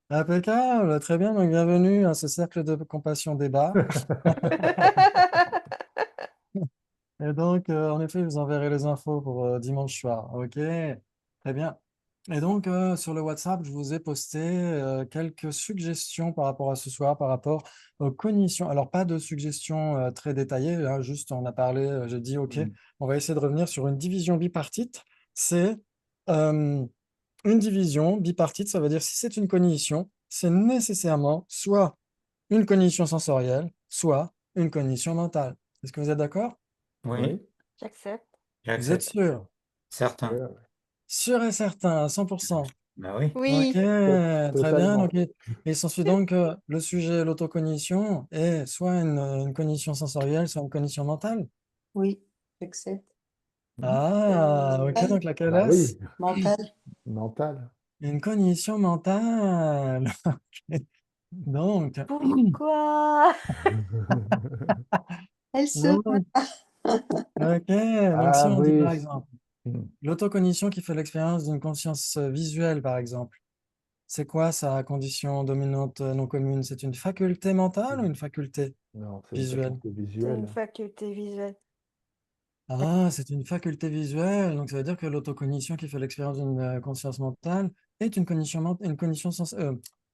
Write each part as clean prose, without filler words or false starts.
Impeccable, très bien, donc bienvenue à ce cercle de compassion débat. Et donc, en effet, je vous enverrai les infos pour dimanche soir. Ok, très bien. Et donc, sur le WhatsApp, je vous ai posté quelques suggestions par rapport à ce soir, par rapport aux cognitions. Alors, pas de suggestions très détaillées, hein, juste on a parlé, j'ai dit, ok, Mm. on va essayer de revenir sur une division bipartite. C'est euh, une division bipartite, ça veut dire si c'est une cognition, c'est nécessairement soit une cognition sensorielle, soit une cognition mentale. Est-ce que vous êtes d'accord? Oui, Oui, J'accepte. Vous êtes j'accepte. sûr? Certain. ouais, Sûr et certain, à 100%. Bah oui. Ok, Oui. très bien. Donc, totalement. il s'ensuit donc que le sujet, l'autocognition, est soit une cognition sensorielle, soit une cognition mentale. Oui, j'accepte. Mm. Ah, ok, donc laquelle Bah est-ce? oui, Mental. mental. Une cognition mentale. Ok. Donc, Pourquoi? Elle se donc, ok, donc si Ah on dit par oui. exemple, Mm. l'autocognition qui fait l'expérience d'une conscience visuelle, par exemple, c'est quoi sa condition dominante non commune? C'est une faculté mentale ou une faculté Non, c'est une visuelle? faculté C'est une visuelle. faculté visuelle. Ah, c'est une faculté visuelle, donc ça veut dire que l'autocognition qui fait l'expérience d'une conscience mentale est une cognition, une cognition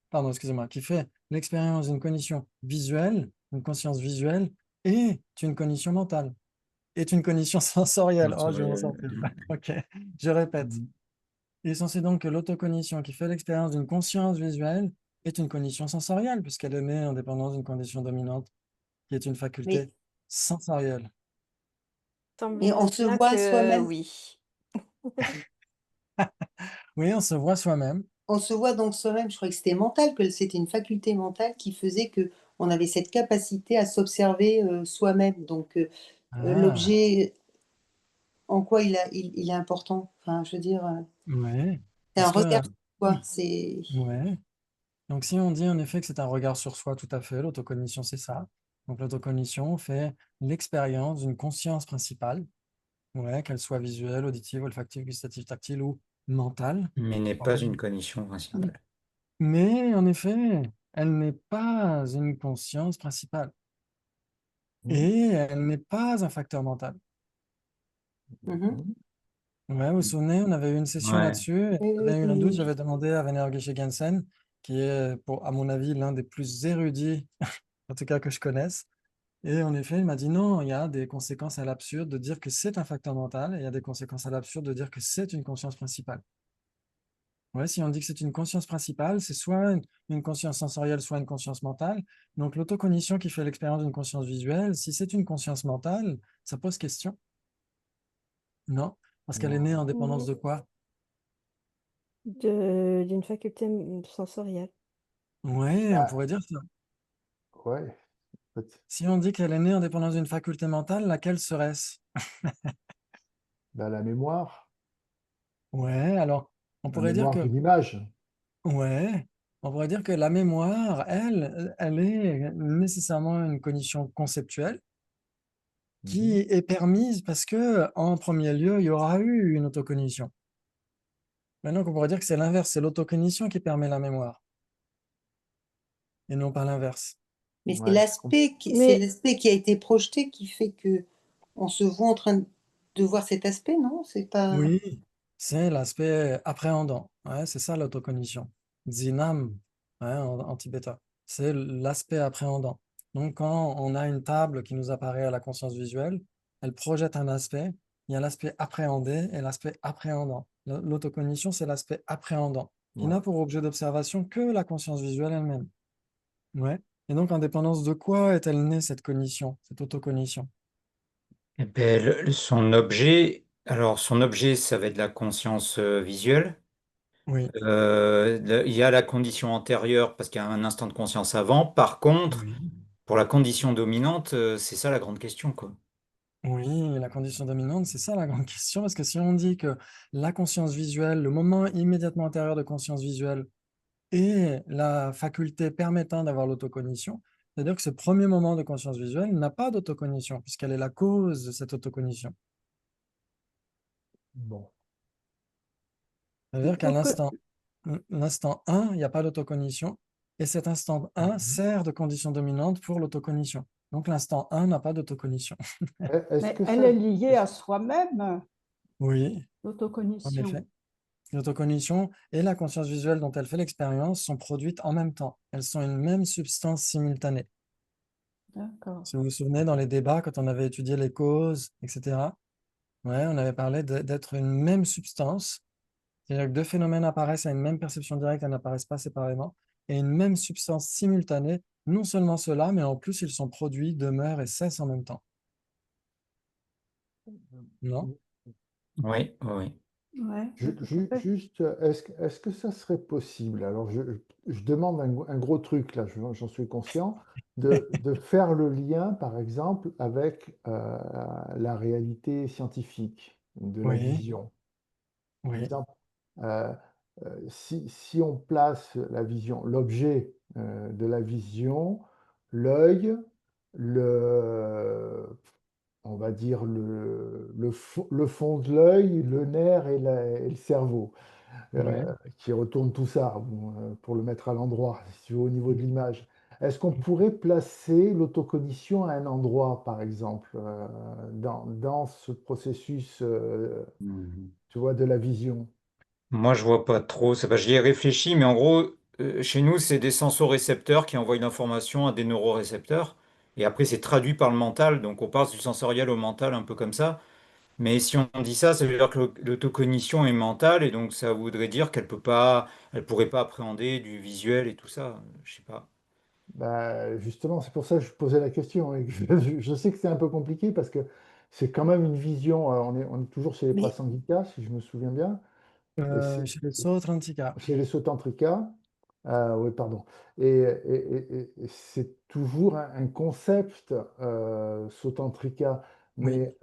pardon, excusez-moi, qui fait l'expérience d'une cognition visuelle, une conscience visuelle, est une cognition mentale, est une cognition sensorielle. Oh, je vais m'en sortir. Ok, je répète. Mm. Il est censé donc que l'autocognition qui fait l'expérience d'une conscience visuelle est une cognition sensorielle, puisqu'elle est née en dépendance d'une condition dominante, qui est une Mais, faculté sensorielle. mais on Semble se bien voit que soi-même. oui. Oui, on se voit soi-même. On se voit donc soi-même. Je croyais que c'était mental, que c'était une faculté mentale qui faisait que on avait cette capacité à s'observer soi-même. Donc Ah, l'objet, en quoi il est important. Enfin, je veux dire, ouais. c'est un Parce que, regard sur soi. C'est ouais. Donc, si on dit en effet que c'est un regard sur soi, tout à fait, l'autocognition, c'est ça. Donc, l'autocognition fait l'expérience d'une conscience principale, ouais, qu'elle soit visuelle, auditive, olfactive, gustative, tactile ou mentale. Mais n'est pas Ouais. une cognition principale. Mais en effet, elle n'est pas une conscience principale Mm. et elle n'est pas un facteur mental. Mhm. Mm. Ouais, vous vous souvenez, on avait eu une session Ouais. là-dessus. Et Oui, oui, j'avais eu un doute, oui. j'avais demandé à Werner Gesche-Gensen, qui est, pour, à mon avis, l'un des plus érudits, en tout cas que je connaisse. Et en effet, il m'a dit non, il y a des conséquences à l'absurde de dire que c'est un facteur mental et il y a des conséquences à l'absurde de dire que c'est une conscience principale. Ouais, si on dit que c'est une conscience principale, c'est soit une conscience sensorielle, soit une conscience mentale. Donc l'autocognition qui fait l'expérience d'une conscience visuelle, si c'est une conscience mentale, ça pose question. Non, parce qu'elle est Non. née en dépendance Mm. de quoi? D'une faculté sensorielle. Ouais, on Bah, pourrait dire ça. ouais. Si on dit qu'elle est née en dépendance d'une faculté mentale, laquelle serait-ce? Bah, la mémoire. Ouais, alors on La pourrait dire mémoire que d'une image. ouais, on pourrait dire que la mémoire, elle est nécessairement une cognition conceptuelle qui Mhm. est permise parce que, en premier lieu, il y aura eu une autocognition. Maintenant, on pourrait dire que c'est l'inverse, c'est l'autocognition qui permet la mémoire, et non pas l'inverse. Mais Ouais. c'est Mais l'aspect qui a été projeté qui fait que on se voit en train de voir cet aspect, non? C'est pas. Oui, c'est l'aspect appréhendant. Ouais, c'est ça l'autocognition. Zinam, ouais, en tibétain. C'est l'aspect appréhendant. Donc, quand on a une table qui nous apparaît à la conscience visuelle, elle projette un aspect. Il y a l'aspect appréhendé et l'aspect appréhendant. L'autocognition, c'est l'aspect appréhendant, qui Ouais. n'a pour objet d'observation que la conscience visuelle elle-même. Ouais. Et donc, en dépendance de quoi est-elle née cette cognition, cette autocognition? Eh ben, son objet, alors son objet, ça va être la conscience visuelle. Oui, Il y a la condition antérieure parce qu'il y a un instant de conscience avant. Par contre, oui. pour la condition dominante, c'est ça la grande question, quoi. Oui, la condition dominante, c'est ça la grande question, parce que si on dit que la conscience visuelle, le moment immédiatement antérieur de conscience visuelle est la faculté permettant d'avoir l'autocognition, c'est-à-dire que ce premier moment de conscience visuelle n'a pas d'autocognition, puisqu'elle est la cause de cette autocognition. Bon. C'est-à-dire qu'à l'instant, l'instant 1, il n'y a pas d'autocognition. Et cet instant 1 Mhm. sert de condition dominante pour l'autocognition. Donc l'instant 1 n'a pas d'autocognition. Est-ce Mais que elle ça, est liée à soi-même, Oui, en l'autocognition. effet. L'autocognition et la conscience visuelle dont elle fait l'expérience sont produites en même temps. Elles sont une même substance simultanée. D'accord. Si vous vous souvenez, dans les débats, quand on avait étudié les causes, etc., ouais, on avait parlé d'être une même substance. C'est-à-dire que deux phénomènes apparaissent à une même perception directe, elles n'apparaissent pas séparément. Et une même substance simultanée, non seulement cela, mais en plus, ils sont produits, demeurent et cessent en même temps. Non? Oui, oui. Ouais, tout à fait. Juste, est-ce que ça serait possible? Alors, je demande un gros truc, là, j'en suis conscient, de faire le lien, par exemple, avec la réalité scientifique de la Oui, vision. Par oui, exemple, euh, si on place la vision, l'objet de la vision, l'œil, le, on va dire le fond de l'œil, le nerf et le cerveau, oui. qui retourne tout ça, bon, pour le mettre à l'endroit, si tu veux, au niveau de l'image. Est-ce qu'on pourrait placer l'autocognition à un endroit, par exemple, dans ce processus, Mhm. tu vois, de la vision? Moi, je vois pas trop. J'y ai réfléchi, mais en gros, chez nous, c'est des sensorécepteurs qui envoient l'information à des neurorécepteurs. Et après, c'est traduit par le mental. Donc, on passe du sensoriel au mental, un peu comme ça. Mais si on dit ça, ça veut dire que l'autocognition est mentale. Et donc, ça voudrait dire elle pourrait pas appréhender du visuel et tout ça. Je sais pas. Bah, justement, c'est pour ça que je posais la question. Et que je sais que c'est un peu compliqué parce que c'est quand même une vision. On est toujours chez les Mais Prasangika, si je me souviens bien. Et c'est Chez les Sautrantika. chez les Sotantrika. Oui, pardon. Et c'est toujours un concept Sotantrika. Oui, Mais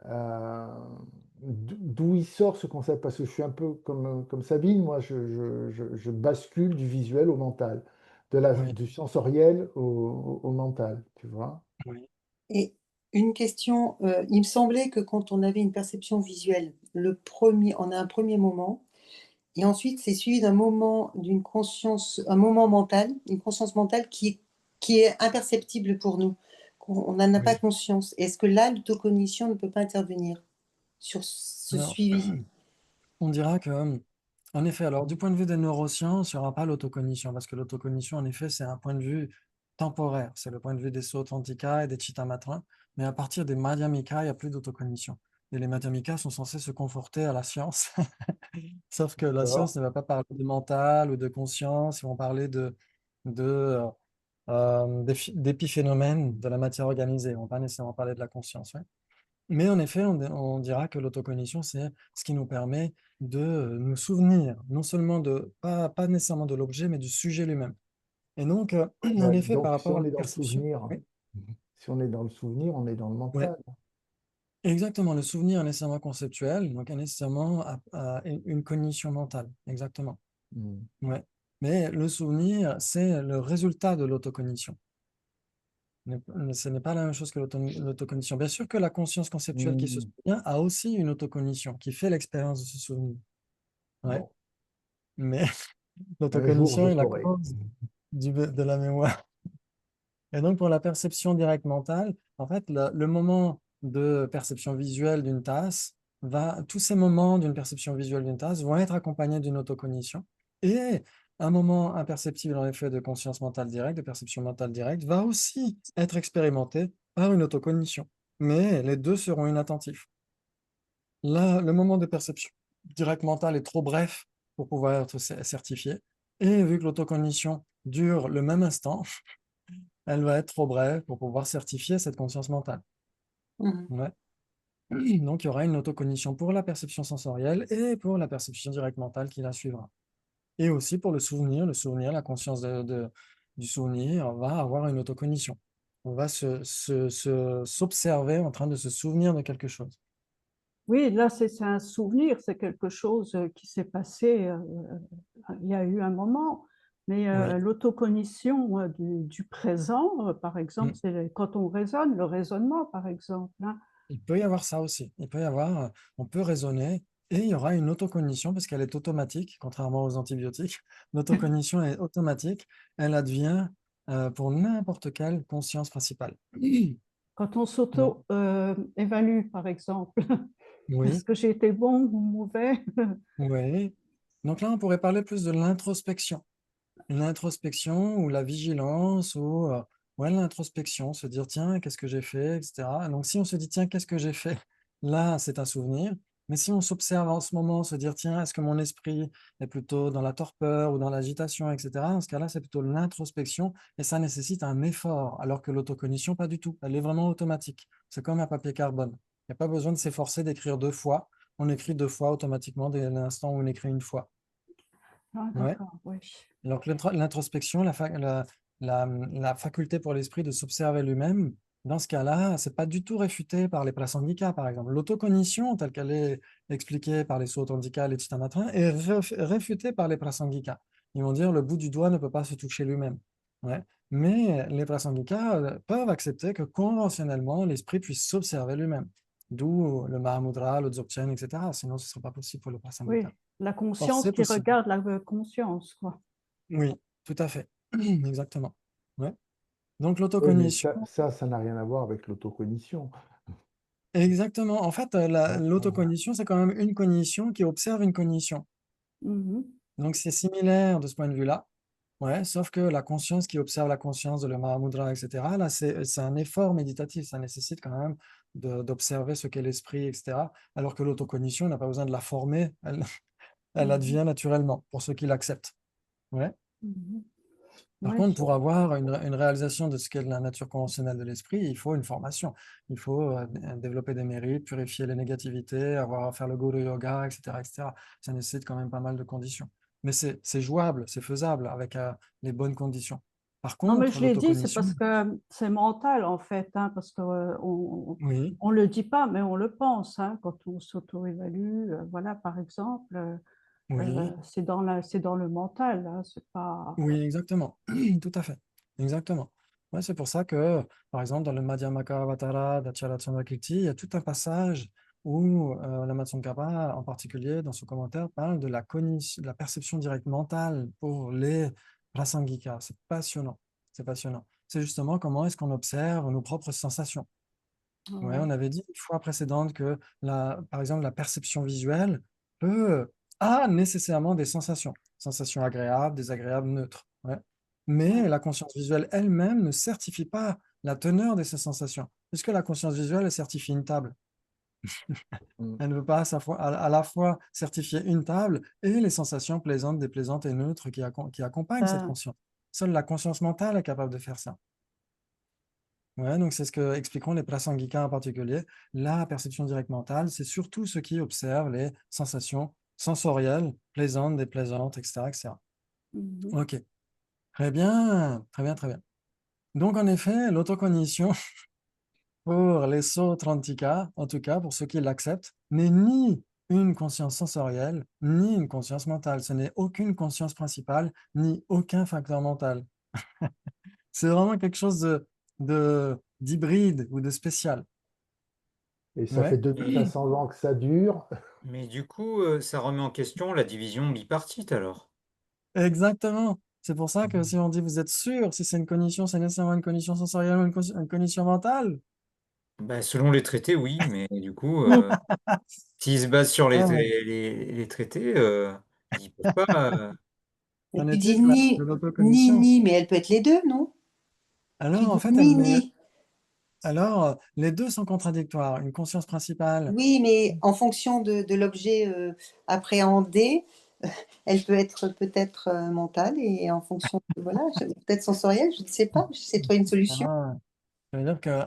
d'où il sort ce concept? Parce que je suis un peu comme Sabine, moi, je bascule du visuel au mental, oui, du sensoriel au mental, tu vois? oui, et une question, il me semblait que quand on avait une perception visuelle, on a un premier moment, et ensuite c'est suivi d'un moment d'une conscience, un moment mental, une conscience mentale qui est imperceptible pour nous. On n'en a pas oui. conscience. Est-ce que là, l'autocognition ne peut pas intervenir sur ce Alors, suivi? on dira que, en effet, alors du point de vue des neurosciences, il n'y aura pas l'autocognition, parce que l'autocognition, en effet, c'est un point de vue temporaire. C'est le point de vue des Sautrantika et des Chittamatrins. Mais à partir des Madhyamika, il n'y a plus d'autocognition. Et les Madhyamika sont censés se conforter à la science. Sauf que la D'accord? science ne va pas parler de mental ou de conscience, ils vont parler de, d'épiphénomènes de la matière organisée. Ils ne vont pas nécessairement parler de la conscience. Ouais. Mais en effet, on dira que l'autocognition, c'est ce qui nous permet de nous souvenir, non seulement pas nécessairement de l'objet, mais du sujet lui-même. Et donc, en effet, par Donc, si rapport à on la est dans le perception, souvenir, oui, si on est dans le souvenir, on est dans le ouais, mental. exactement, le souvenir est nécessairement conceptuel, donc est nécessairement une cognition mentale, exactement. Hmm. Ouais. Mais le souvenir, c'est le résultat de l'autocognition. Ce n'est pas la même chose que l'autocognition. Bien sûr que la conscience conceptuelle qui se Hmm. souvient a aussi une autocognition, qui fait l'expérience de se souvenir. Ouais. Bon, Mais un jour, je l'autocognition est la saurai. cause de la mémoire. Et donc, pour la perception directe mentale, en fait, le moment de perception visuelle d'une tasse tous ces moments d'une perception visuelle d'une tasse vont être accompagnés d'une autocognition. Et un moment imperceptible, en effet, de conscience mentale directe, de perception mentale directe, va aussi être expérimenté par une autocognition. Mais les deux seront inattentifs. Là, le moment de perception directe mentale est trop bref pour pouvoir être certifié. Et vu que l'autocognition dure le même instant, elle va être trop brève pour pouvoir certifier cette conscience mentale. Mhm. Ouais. Donc, il y aura une autocognition pour la perception sensorielle et pour la perception directe mentale qui la suivra. Et aussi pour le souvenir, la conscience du souvenir va avoir une autocognition. On va s'observer en train de se souvenir de quelque chose. Oui, là, c'est un souvenir, c'est quelque chose qui s'est passé, il y a eu un moment, mais Oui. l'autocognition du présent, par exemple, Mm. c'est quand on raisonne, le raisonnement, par exemple, hein. Il peut y avoir ça aussi. On peut raisonner et il y aura une autocognition parce qu'elle est automatique, contrairement aux antibiotiques. L'autocognition est automatique, elle advient pour n'importe quelle conscience principale. Quand on Donc, s'auto-évalue, par exemple, oui, est-ce que j'ai été bon ou mauvais? oui. Donc là, on pourrait parler plus de l'introspection. L'introspection ou la vigilance ou ouais, l'introspection, se dire tiens, qu'est-ce que j'ai fait, etc. Donc si on se dit tiens, qu'est-ce que j'ai fait, là, c'est un souvenir. Mais si on s'observe en ce moment, se dire tiens, est-ce que mon esprit est plutôt dans la torpeur ou dans l'agitation, etc. Dans ce cas-là, c'est plutôt l'introspection et ça nécessite un effort, alors que l'autocognition, pas du tout. Elle est vraiment automatique. C'est comme un papier carbone. Il n'y a pas besoin de s'efforcer d'écrire 2 fois. On écrit 2 fois automatiquement dès l'instant où on écrit une fois. Ah, Ouais. d'accord, oui. Alors que l'introspection, la faculté pour l'esprit de s'observer lui-même, dans ce cas-là, c'est pas du tout réfuté par les prasangika, par exemple. L'autocognition, telle qu'elle est expliquée par les Sutandika et les Chittamatra, est réfutée par les prasangika. Ils vont dire le bout du doigt ne peut pas se toucher lui-même. Ouais. Mais les prasangika peuvent accepter que conventionnellement, l'esprit puisse s'observer lui-même. D'où le Mahamudra, le Dzogchen, etc. Sinon, ce ne serait pas possible pour le prasangika. Oui, la Or, conscience c'est qui possible. regarde la conscience, quoi. Oui, tout à fait. Exactement. Ouais. Donc Oui, mais l'autocognition, ça n'a rien à voir avec l'autocognition. exactement. En fait, l'autocognition, c'est quand même une cognition qui observe une cognition. Mhm. Donc c'est similaire de ce point de vue-là. Ouais, sauf que la conscience qui observe la conscience de le Mahamudra, etc., là, c'est un effort méditatif. Ça nécessite quand même d'observer ce qu'est l'esprit, etc. Alors que l'autocognition, on n'a pas besoin de la former. Elle Mhm. advient naturellement pour ceux qui l'acceptent. Ouais. Mhm. Par Oui, contre, pour avoir une réalisation de ce qu'est la nature conventionnelle de l'esprit, il faut une formation. Il faut développer des mérites, purifier les négativités, avoir à faire le Guru Yoga, etc., etc. Ça nécessite quand même pas mal de conditions. Mais c'est jouable, c'est faisable avec les bonnes conditions. Par non, mais contre, je l'ai dit, c'est l'autocognition, parce que c'est mental, en fait, hein, parce qu'on oui, on le dit pas, mais on le pense, hein, quand on s'auto-évalue, voilà, par exemple, oui, c'est dans le mental, hein, c'est pas... oui, exactement. Tout à fait. Exactement. Ouais, c'est pour ça que, par exemple, dans le Madhyamaka Avatara d'Acharya Chandrakirti, il y a tout un passage où la Tsongkhapa, en particulier, dans son commentaire, parle de de la perception directe mentale pour les prasangika. C'est passionnant. C'est passionnant. C'est justement comment est-ce qu'on observe nos propres sensations. Ouais, Ouais. on avait dit une fois précédente que, par exemple, la perception visuelle a nécessairement des sensations. Sensations agréables, désagréables, neutres. Ouais. Mais la conscience visuelle elle-même ne certifie pas la teneur de ces sensations. Puisque la conscience visuelle, elle certifie une table. Mm. Elle ne veut pas à la fois certifier une table et les sensations plaisantes, déplaisantes et neutres qui accompagnent cette Euh, conscience. Seule la conscience mentale est capable de faire ça. Ouais, donc c'est ce que expliqueront les prasangika en particulier. La perception directe mentale, c'est surtout ceux qui observent les sensations sensorielles, plaisantes, déplaisantes, etc., etc. mhm. Ok, très bien, très bien, très bien. Donc en effet, l'autocognition pour les Sautrantika, en tout cas pour ceux qui l'acceptent, n'est ni une conscience sensorielle, ni une conscience mentale. Ce n'est aucune conscience principale, ni aucun facteur mental. C'est vraiment quelque chose d'hybride ou de spécial. Et ça fait Ouais. 2500 ans que ça dure. Mais du coup, ça remet en question la division bipartite alors. Exactement. C'est pour ça que si on dit vous êtes sûr, si c'est une cognition, c'est nécessairement une cognition sensorielle ou une cognition mentale. Bah, selon les traités, oui, mais du coup, s'ils se basent sur Ah ouais. les traités, ils peuvent pas. Et Qu'en tu dis est-il de l'autocognition? ni, mais elle peut être les deux, non? Tu Alors, en dis fait, elle n'est. ni. Alors, les deux sont contradictoires. Une conscience principale. Oui, mais en fonction de l'objet appréhendé, elle peut être peut-être mentale et en fonction, voilà, peut-être sensorielle, je ne sais pas, j'essaie de trouver une solution. Ah, ça veut dire que,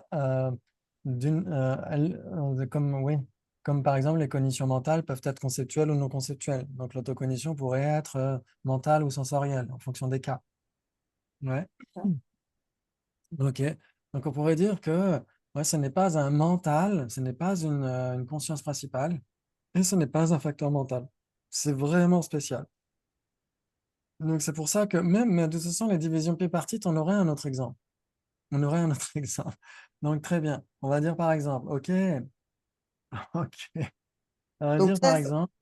oui, comme par exemple les cognitions mentales peuvent être conceptuelles ou non conceptuelles. Donc, l'autocognition pourrait être mentale ou sensorielle en fonction des cas. Ouais. Ok. Donc, on pourrait dire que ouais, ce n'est pas un mental, ce n'est pas une conscience principale, et ce n'est pas un facteur mental. C'est vraiment spécial. Donc, c'est pour ça que même, de toute façon, les divisions bipartites, on aurait un autre exemple. On aurait un autre exemple. Donc, très bien. On va dire par exemple, ok, ok. Ça veut Donc dire, par ça, exemple,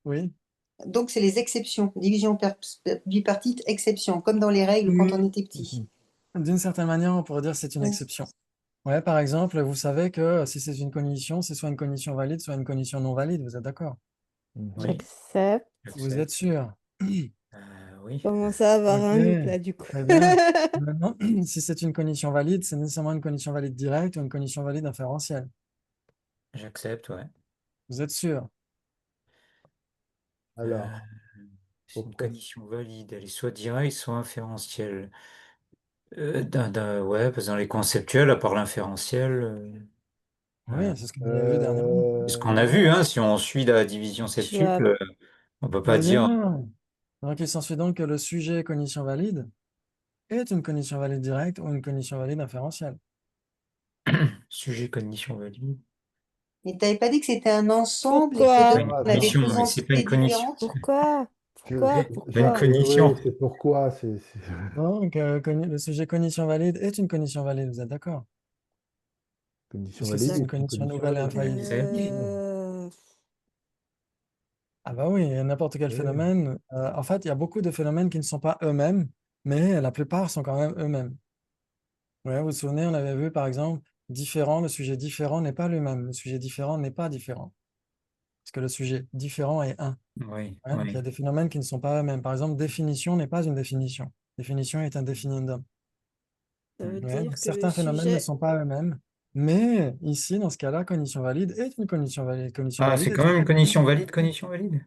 oui. donc c'est les exceptions, division bipartite, exception, comme dans les règles quand on était petit. D'une certaine manière, on pourrait dire que c'est une Oui. exception. Ouais, par exemple, vous savez que si c'est une cognition, c'est soit une cognition valide, soit une cognition non valide. Vous êtes d'accord? Mhm. Oui, J'accepte. Vous j'accepte. êtes sûr? Oui. Commence à avoir un Ok, doute là du coup. très bien. Maintenant, si c'est une cognition valide, c'est nécessairement une cognition valide directe ou une cognition valide inférentielle. J'accepte, ouais. Vous êtes sûr? Alors, C'est une pourquoi? cognition valide. Elle est soit directe, soit inférentielle. Ouais, parce que dans les conceptuels, à part l'inférentiel, Oui, c'est ce que vous avez vu dernièrement. c'est ce qu'on a vu, Non. hein, si on suit la division Tu septuple, vas on peut pas Très dire bien. Donc, il s'ensuit donc que le sujet cognition valide est une cognition valide directe ou une cognition valide inférentielle. sujet cognition valide. Mais tu n'avais pas dit que c'était un ensemble et que Pourquoi? C'est dedans, une on avait cognition, deux mais c'est pas entités une cognition. différentes. Pourquoi? Je- C'est une Pourquoi? oui, cognition. c'est pourquoi. Donc, le sujet cognition valide est une cognition valide, vous êtes d'accord? Condition Puisque valide c'est une est une cognition condition nouvelle et valide. infaillible. Euh, Ah bah oui, n'importe quel Oui. phénomène. En fait, il y a beaucoup de phénomènes qui ne sont pas eux-mêmes, mais la plupart sont quand même eux-mêmes. Ouais, vous vous souvenez, on avait vu par exemple, différent, le sujet différent n'est pas lui-même, le sujet différent n'est pas différent, parce que le sujet différent est un. Oui, Ouais, donc il y a oui. des phénomènes qui ne sont pas eux-mêmes. Par exemple, définition n'est pas une définition. Définition est un définindum. Ça veut Ouais, donc dire que le certains phénomènes ne sujet, sont pas eux-mêmes, mais ici, dans ce cas-là, cognition valide est une cognition valide. Cognition Ah, valide c'est est quand une même une cognition cognition valide. valide, cognition valide.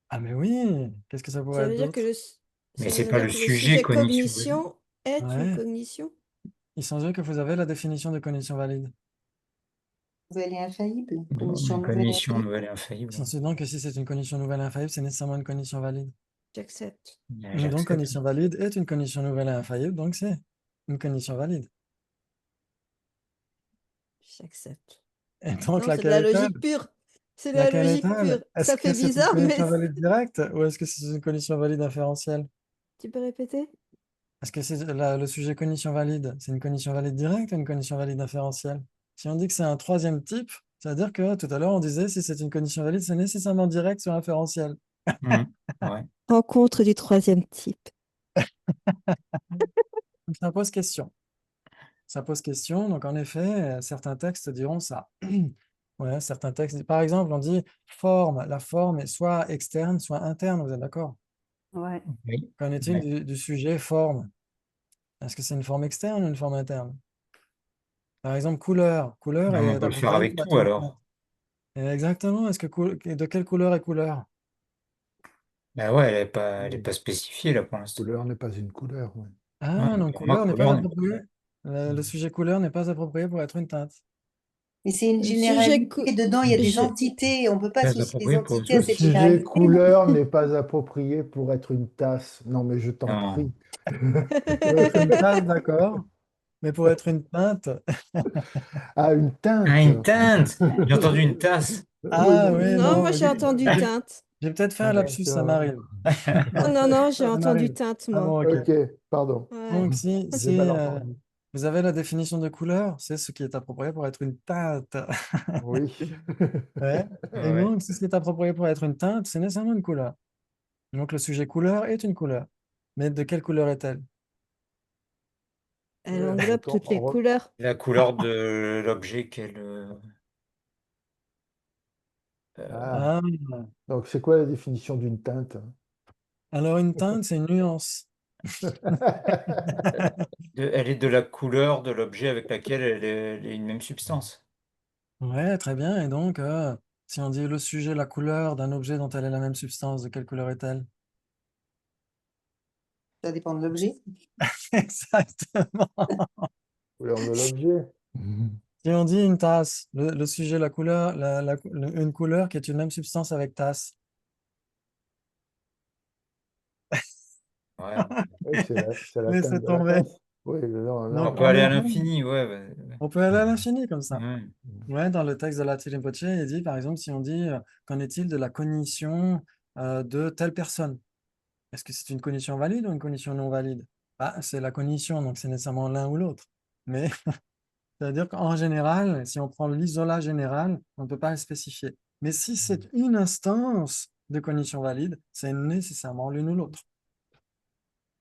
Ah mais oui, qu'est-ce que ça pourrait ça être veut dire que d'autre? Mais ça c'est veut pas dire le que le sujet sujet cognition valide. cognition est une Ouais, cognition. il semble que vous avez la définition de cognition valide. Nouvelle et infaillible. Non, Cognition une nouvelle et cognition infaillible. nouvelle et Il infaillible. s'ensuit donc que si c'est une cognition nouvelle et infaillible, c'est nécessairement une cognition valide. J'accepte. Ouais, Donc, j'accepte. cognition valide est une cognition nouvelle et infaillible, donc c'est une cognition valide. J'accepte. Et donc, Non, c'est de la laquelle est-elle? logique pure. C'est de la Laquelle logique est-elle? pure. Est-ce Ça que fait c'est une bizarre, mais cognition valide directe ou est-ce que c'est une cognition valide inférentielle? tu peux répéter? Est-ce que c'est le sujet cognition valide, c'est une cognition valide directe ou une cognition valide inférentielle? Si on dit que c'est un troisième type, ça veut dire que tout à l'heure on disait si c'est une cognition valide, c'est nécessairement direct ou inférentiel. Ouais. Rencontre du troisième type. Donc, ça pose question. Ça pose question. Donc, en effet, certains textes diront ça. Ouais, certains textes, par exemple, on dit forme. La forme est soit externe, soit interne. Vous êtes d'accord? Ouais. Oui. Qu'en est-il Ouais. du sujet forme? Est-ce que c'est une forme externe ou une forme interne? Par exemple, couleur. Couleur Non, mais on est peut le faire appropriée avec pour être tout une teinte. alors. Et exactement. De quelle couleur est couleur? Ben ouais, elle est pas spécifiée là pour l'instant. Couleur n'est pas une couleur. Ouais. Ah, Ouais, donc pour moi, couleur n'est pas couleur n'est pas. approprié. Le sujet couleur n'est pas approprié pour être une teinte. Mais c'est une Le sujet généralité. Dedans, il y a des je- entités. On ne peut pas Très associer des approprié pour. entités à Le cette sujet généralité. couleur n'est pas approprié pour être une tasse. Non, mais je t'en Non. prie. Pour être une tasse, d'accord. Mais pour être une teinte, Ah, une Ah, teinte. une teinte! J'ai entendu une tasse. Oui, ah non. oui, Non, non, moi ok. j'ai entendu teinte. J'ai peut-être fait Ah, un lapsus, ça d'accord. m'arrive. Oh non, non, j'ai Ça entendu m'arrive. teinte, Ah moi. bon, ok. Ok, pardon. Ouais. Donc, si, J'ai mal entendu. vous avez la définition de couleur, c'est ce qui est approprié pour être une teinte. Oui. Ouais. Et Ouais. donc, si ce qui est approprié pour être une teinte, c'est nécessairement une couleur. Donc, le sujet couleur est une couleur. Mais de quelle couleur est-elle? Elle englobe toutes les Retour- couleurs. La couleur de l'objet qu'elle. Ah, Ah, donc c'est quoi la définition d'une teinte? alors une teinte, c'est une nuance. Elle est de la couleur de l'objet avec laquelle elle est une même substance. Ouais, très bien. Et donc, si on dit le sujet, la couleur d'un objet dont elle est la même substance, de quelle couleur est-elle? Ça dépend de l'objet. Exactement. Couleur de l'objet. Si on dit une tasse, le sujet, la couleur, une couleur qui est une même substance avec tasse. Ouais. Oui, c'est la teinte Laissez de la tomber. tasse. Oui, non, Donc, On peut non. en aller à hébreu, l'infini, ouais. on peut aller à l'infini comme ça. Ouais. Ouais, dans le texte de la Rinpoche, il dit, par exemple, si on dit, qu'en est-il de la cognition de telle personne? Est-ce que c'est une cognition valide ou une cognition non valide? Ah, c'est la cognition, donc c'est nécessairement l'un ou l'autre. Mais c'est-à-dire qu'en général, si on prend l'isolat général, on ne peut pas le spécifier. Mais si c'est une instance de cognition valide, c'est nécessairement l'une ou l'autre.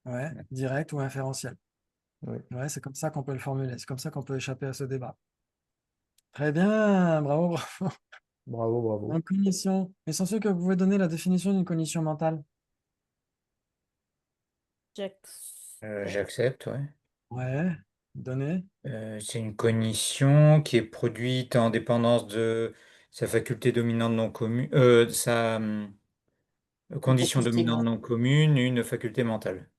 Ouais, direct ou inférentiel. Oui. Ouais, c'est comme ça qu'on peut le formuler. C'est comme ça qu'on peut échapper à ce débat. Très bien, bravo, bravo. Bravo, bravo. En cognition, mais sans sûr que vous pouvez donner la définition d'une cognition mentale. J'accepte, ouais. Ouais, donnez. C'est une cognition qui est produite en dépendance de sa faculté dominante non commune, sa condition dominante non commune, une faculté mentale.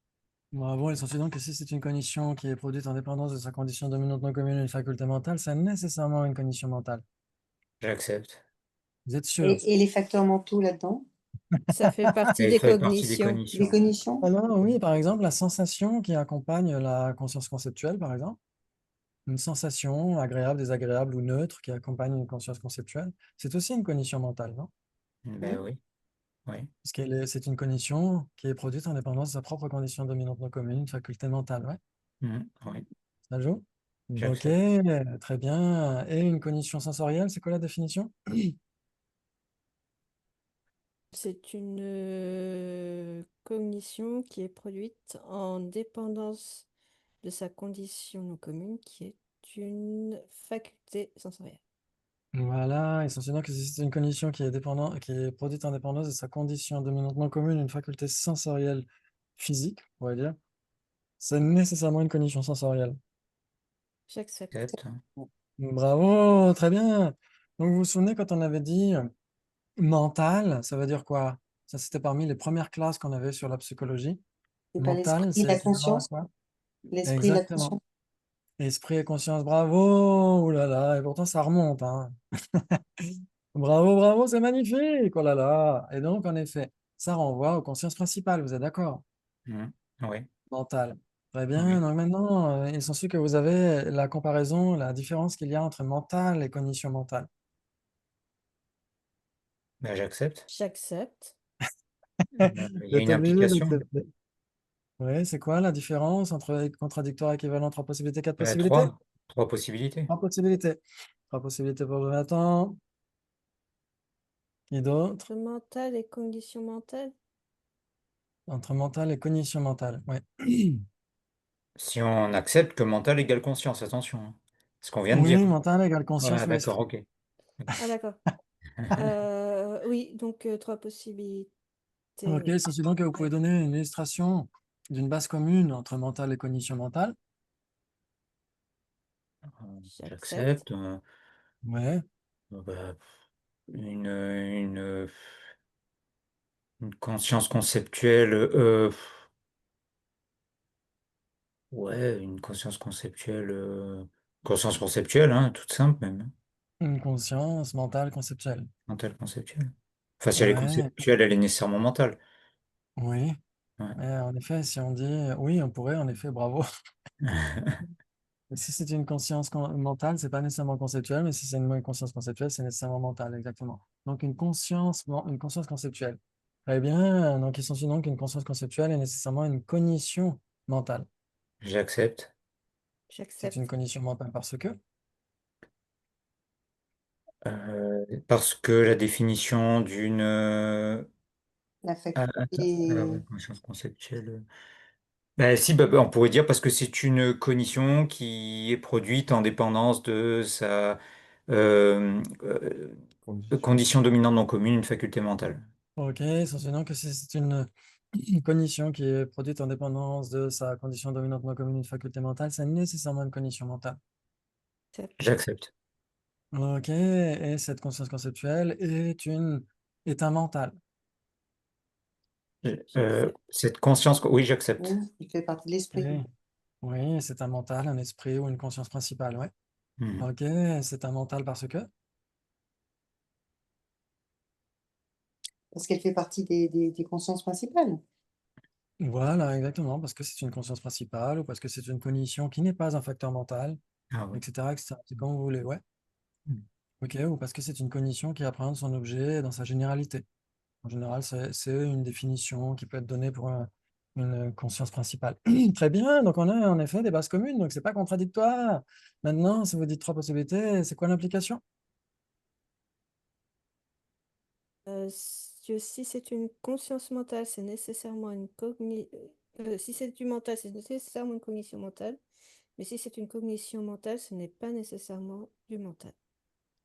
Bravo, et censé donc que si c'est une cognition qui est produite en dépendance de sa condition dominante non commune, une faculté mentale, c'est nécessairement une cognition mentale. J'accepte. Vous êtes sûr? Et les facteurs mentaux là-dedans? Ça fait partie Elle des fait partie des cognitions. Les cognitions. cognitions? Alors, oui, par exemple, la sensation qui accompagne la conscience conceptuelle, par exemple. Une sensation agréable, désagréable ou neutre qui accompagne une conscience conceptuelle, c'est aussi une cognition mentale, non? Ben oui, oui. Parce c'est une cognition qui est produite en dépendance de sa propre condition dominante non commune, une faculté mentale, ouais. Oui, Ça joue? Ok, j'accepte. très bien. Et une cognition sensorielle, c'est quoi la définition? C'est une cognition qui est produite en dépendance de sa condition non commune, qui est une faculté sensorielle. Voilà, essentiellement que si c'est une cognition qui est produite en dépendance de sa condition dominante non commune, une faculté sensorielle physique, on va dire, c'est nécessairement une cognition sensorielle. J'accepte. J'accepte. Bravo, très bien. Donc vous vous souvenez quand on avait dit mental, ça veut dire quoi? Ça, c'était parmi les premières classes qu'on avait sur la psychologie. C'est pas l'esprit Mental, et c'est la équivalent à conscience? quoi? L'esprit et la Exactement. conscience? Esprit et conscience, bravo! Ouh là là, et pourtant ça remonte, hein. Bravo, bravo, c'est magnifique! Oh là là! Et donc, en effet, ça renvoie aux consciences principales, vous êtes d'accord? Oui, Mental. Très bien. oui. Donc maintenant, il s'ensuit que vous avez la comparaison, la différence qu'il y a entre mental et cognition mentale. Ben, j'accepte. J'accepte. Il y Vous a êtes une obligé implication. d'accepter. Oui, c'est quoi la différence entre contradictoire, équivalent, trois possibilités, quatre Ben, possibilités? trois possibilités. Trois possibilités. Trois possibilités pour Jonathan. Qui d'autre? Entre mental et cognition mentale. Entre mental et cognition mentale. Oui. Si on accepte que mental égale conscience, attention, hein. Ce qu'on vient de dire. Oui, mental égale conscience Voilà, ou d'accord, esprit. ok. Ah, d'accord. Oui, donc trois possibilités. Ok, Oui. c'est donc que vous pouvez donner une illustration d'une base commune entre mental et cognition mentale. J'accepte. J'accepte. Ouais. Bah, une, une conscience conceptuelle. Ouais, une conscience conceptuelle, hein, toute simple même, hein. Une conscience mentale conceptuelle. Mentale conceptuelle. Enfin, si elle est Ouais, conceptuelle, elle est nécessairement mentale. oui. Ouais. En effet, si on dit oui, on pourrait, en effet, bravo. Et si c'est une conscience mentale, c'est pas nécessairement conceptuel, mais si c'est une conscience conceptuelle, c'est nécessairement mental, exactement. Donc une conscience conceptuelle. Très bien. Donc ils sont donc qu'une conscience conceptuelle est nécessairement une cognition mentale. J'accepte. C'est une J'accepte. cognition mentale parce que. Parce que la définition d'une La ouais, faculté. conscience conceptuelle. Bah, si, on pourrait dire parce que c'est une cognition qui est produite en dépendance de sa Condition. condition dominante non commune, une faculté mentale. Ok, donc que si c'est une cognition qui est produite en dépendance de sa condition dominante non commune, une faculté mentale, c'est nécessairement une cognition mentale. J'accepte. J'accepte. Ok, et cette conscience conceptuelle est un mental. J'accepte. Cette conscience, oui, j'accepte. Oui, il fait partie de l'esprit. Ok. Oui, c'est un mental, un esprit ou une conscience principale, ouais. Mhm. Ok, c'est un mental parce que. Parce qu'elle fait partie des consciences principales. Voilà, exactement, parce que c'est une conscience principale ou parce que c'est une cognition qui n'est pas un facteur mental, Ah oui. etc., etc. C'est comme vous voulez, ouais. Mhm. Ok, ou parce que c'est une cognition qui appréhende son objet dans sa généralité. En général, c'est une définition qui peut être donnée pour une conscience principale. Très bien, donc on a en effet des bases communes, donc c'est pas contradictoire. Maintenant, si vous dites trois possibilités, c'est quoi l'implication? Si c'est une conscience mentale, c'est nécessairement une si c'est du mental, c'est nécessairement une cognition mentale. Mais si c'est une cognition mentale, ce n'est pas nécessairement du mental.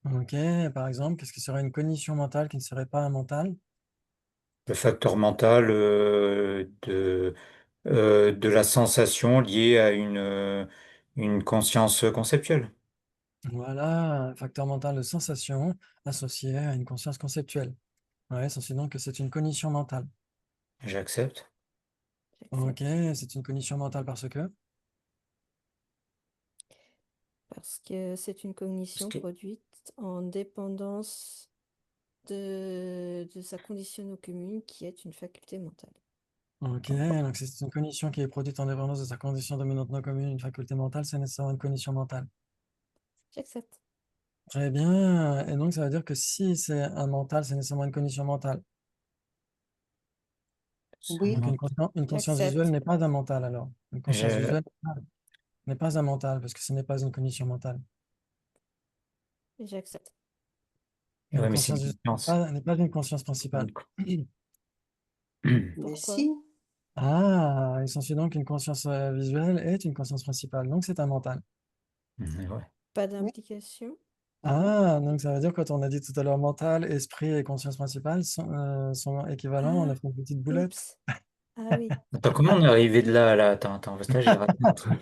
Ok, par exemple, qu'est-ce qui serait une cognition mentale qui ne serait pas un mental? Le facteur mental de la sensation liée à une conscience conceptuelle. Voilà, un facteur mental de sensation associé à une conscience conceptuelle. Ouais, ceci donc que c'est une cognition mentale. J'accepte. Ok, J'accepte. c'est une cognition mentale parce que. Parce que c'est une cognition Parce que- produite en dépendance de sa condition non commune qui est une faculté mentale. Ok, donc c'est une cognition qui est produite en dépendance de sa condition dominante non commune, une faculté mentale, c'est nécessairement une cognition mentale. J'accepte. Très bien, et donc ça veut dire que si c'est un mental, c'est nécessairement une cognition mentale. Oui, Donc une conscience visuelle J'accepte. n'est pas un mental alors. Une conscience Je- visuelle n'est pas un mental parce que ce n'est pas une cognition mentale. J'accepte. Ouais, Une mais c'est conscience une visuelle conscience. n'est pas une conscience principale. mais Pourquoi? si. Ah, il s'ensuit donc qu'une conscience visuelle est une conscience principale, donc c'est un mental. Ouais. Pas Oui. d'implication. Ah, donc ça veut dire quand on a dit tout à l'heure mental, esprit et conscience principale sont équivalents, on a Ah, fait une petite boulette. oups. Ah oui. Attends, comment on est arrivé de là à là? Attends, parce que là, j'ai raté un truc.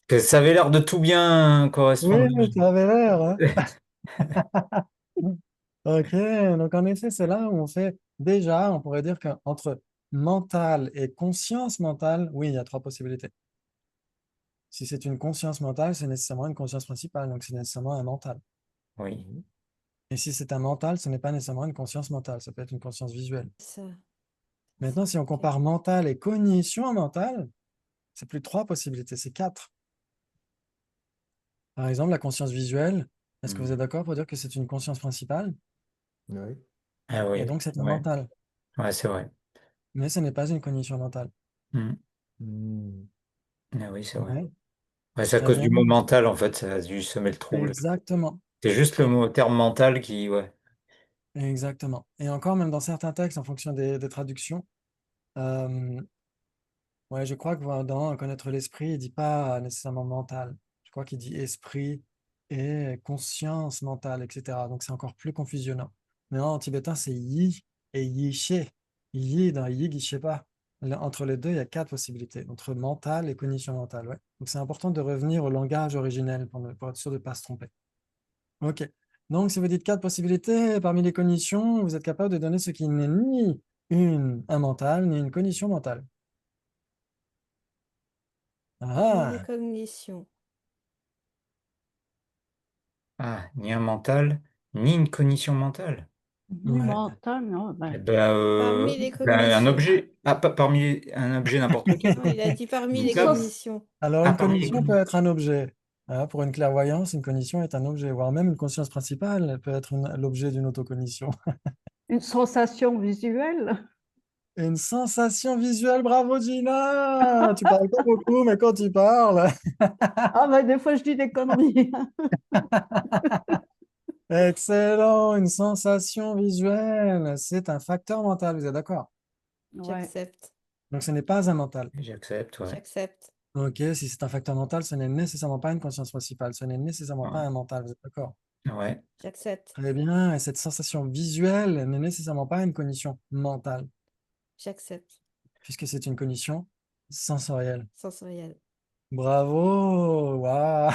Que ça avait l'air de tout bien correspondre. Oui, ça avait l'air, hein. Ok, donc en effet, c'est là où on fait déjà, on pourrait dire qu'entre mental et conscience mentale, oui, il y a trois possibilités. Si c'est une conscience mentale, c'est nécessairement une conscience principale, donc c'est nécessairement un mental. Oui. Et si c'est un mental, ce n'est pas nécessairement une conscience mentale, ça peut être une conscience visuelle. Ça. Maintenant, si on Ok. compare mental et cognition mentale, c'est plus trois possibilités, c'est quatre. Par exemple, la conscience visuelle, est-ce que vous êtes d'accord pour dire que c'est une conscience principale Oui. Ah et oui, donc c'est un ouais, mental, ouais, c'est vrai. mais ce n'est pas une cognition mentale. Hmm. Hmm. Ah oui, c'est vrai. Ouais, Ouais, c'est à très cause bien. du mot mental, en fait, ça a dû semer le trouble. Exactement. C'est juste le Et, terme mental qui, ouais. exactement. Et encore, même dans certains textes, en fonction des traductions, euh, ouais, je crois que dans Connaître l'esprit, il dit pas nécessairement mental. Je crois qu'il dit esprit et conscience mentale, etc. Donc c'est encore plus confusionnant. Mais en tibétain, c'est yi et yishe. Yi dans yi, guichet pas. Entre les deux, il y a quatre possibilités, entre mental et cognition mentale. Ouais. Donc c'est important de revenir au langage originel pour être sûr de ne pas se tromper. Ok. Donc si vous dites quatre possibilités, parmi les cognitions, vous êtes capable de donner ce qui n'est ni un mental, ni une cognition mentale. Parmi les Ah, cognitions. Ah, ni un mental, ni une cognition mentale. Du ouais. mental, non, Eh ben, ben, Parmi les un cognitions. objet. Ah, pas parmi un objet n'importe lequel. Non, il a dit parmi Une les Câble. sens- cognitions. Alors, Ah, une parmi les cognition peut cognitions. être un objet. Pour une clairvoyance, une cognition est un objet, voire même une conscience principale, elle peut être l'objet d'une autocognition. une sensation visuelle. Une sensation visuelle, bravo Gina! Tu parles pas beaucoup, mais quand tu parles, Ah ben, des fois, je dis des conneries. excellent, une sensation visuelle, c'est un facteur mental, vous êtes d'accord? Ouais. J'accepte. Donc, ce n'est pas un mental. J'accepte, ouais. J'accepte. Ok, si c'est un facteur mental, ce n'est nécessairement pas une conscience principale, ce n'est nécessairement pas Ouais. un mental, vous êtes d'accord? Ouais. J'accepte. Très bien, et cette sensation visuelle n'est nécessairement pas une cognition mentale, J'accepte. puisque c'est une cognition sensorielle. Sensoriel. Bravo! Waouh!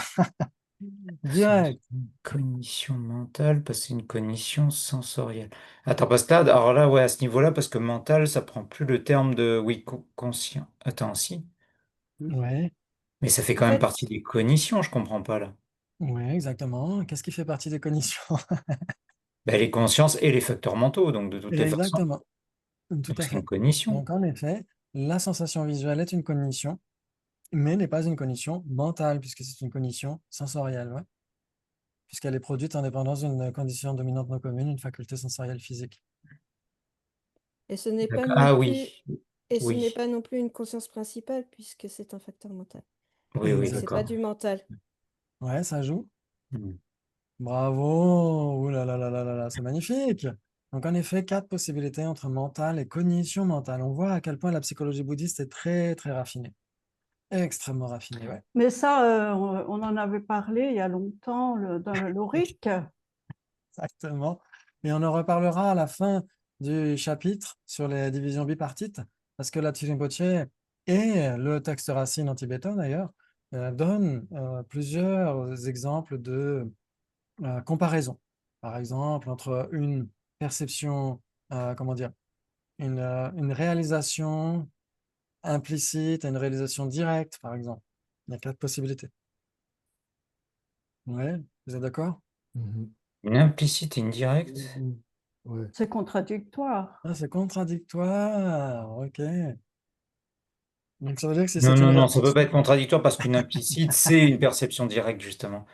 C'est Direct. une cognition mentale parce que c'est une cognition sensorielle. Attends, parce que là, alors là, ouais, à ce niveau-là, parce que mental, ça prend plus le terme de, oui, conscient. Attends, si. Ouais, Mais ça fait En quand même fait, partie des cognitions, je comprends pas là. ouais, exactement. Qu'est-ce qui fait partie des cognitions? Ben, les consciences et les facteurs mentaux, donc de toutes les façons. Exactement, tout Donc à c'est une fait. cognition. Donc, en effet, la sensation visuelle est une cognition, mais n'est pas une cognition mentale, puisque c'est une cognition sensorielle, ouais, puisqu'elle est produite en dépendance d'une condition dominante non commune, une faculté sensorielle physique. et ce n'est pas D'accord. non Ah plus, oui, et ce n'est oui, pas non plus une conscience principale puisque c'est un facteur mental. oui, oui, Donc c'est pas Exactement. du mental. Ouais, ça joue. Hmm. Bravo! Ouh là là là là là là, c'est magnifique! Donc, en effet, 4 possibilités entre mental et cognition mentale. On voit à quel point la psychologie bouddhiste est très, très raffinée. Extrêmement raffinée, ouais. Mais ça, on en avait parlé il y a longtemps dans le Loric. Exactement. Et on en reparlera à la fin du chapitre sur les divisions bipartites, parce que la Rinpoche et le texte racine en tibétain, d'ailleurs, donnent plusieurs exemples de comparaison. Par exemple, entre une perception, comment dire, une réalisation implicite et une réalisation directe, par exemple. Il y a 4 possibilités. Ouais, vous êtes d'accord? Mhm. Une implicite et une directe. Ouais. C'est contradictoire. Ah, c'est contradictoire, ok. Donc ça veut dire que si Non, c'est une non, non, ça peut pas être réalisation... contradictoire parce qu'une implicite, c'est une perception directe, justement.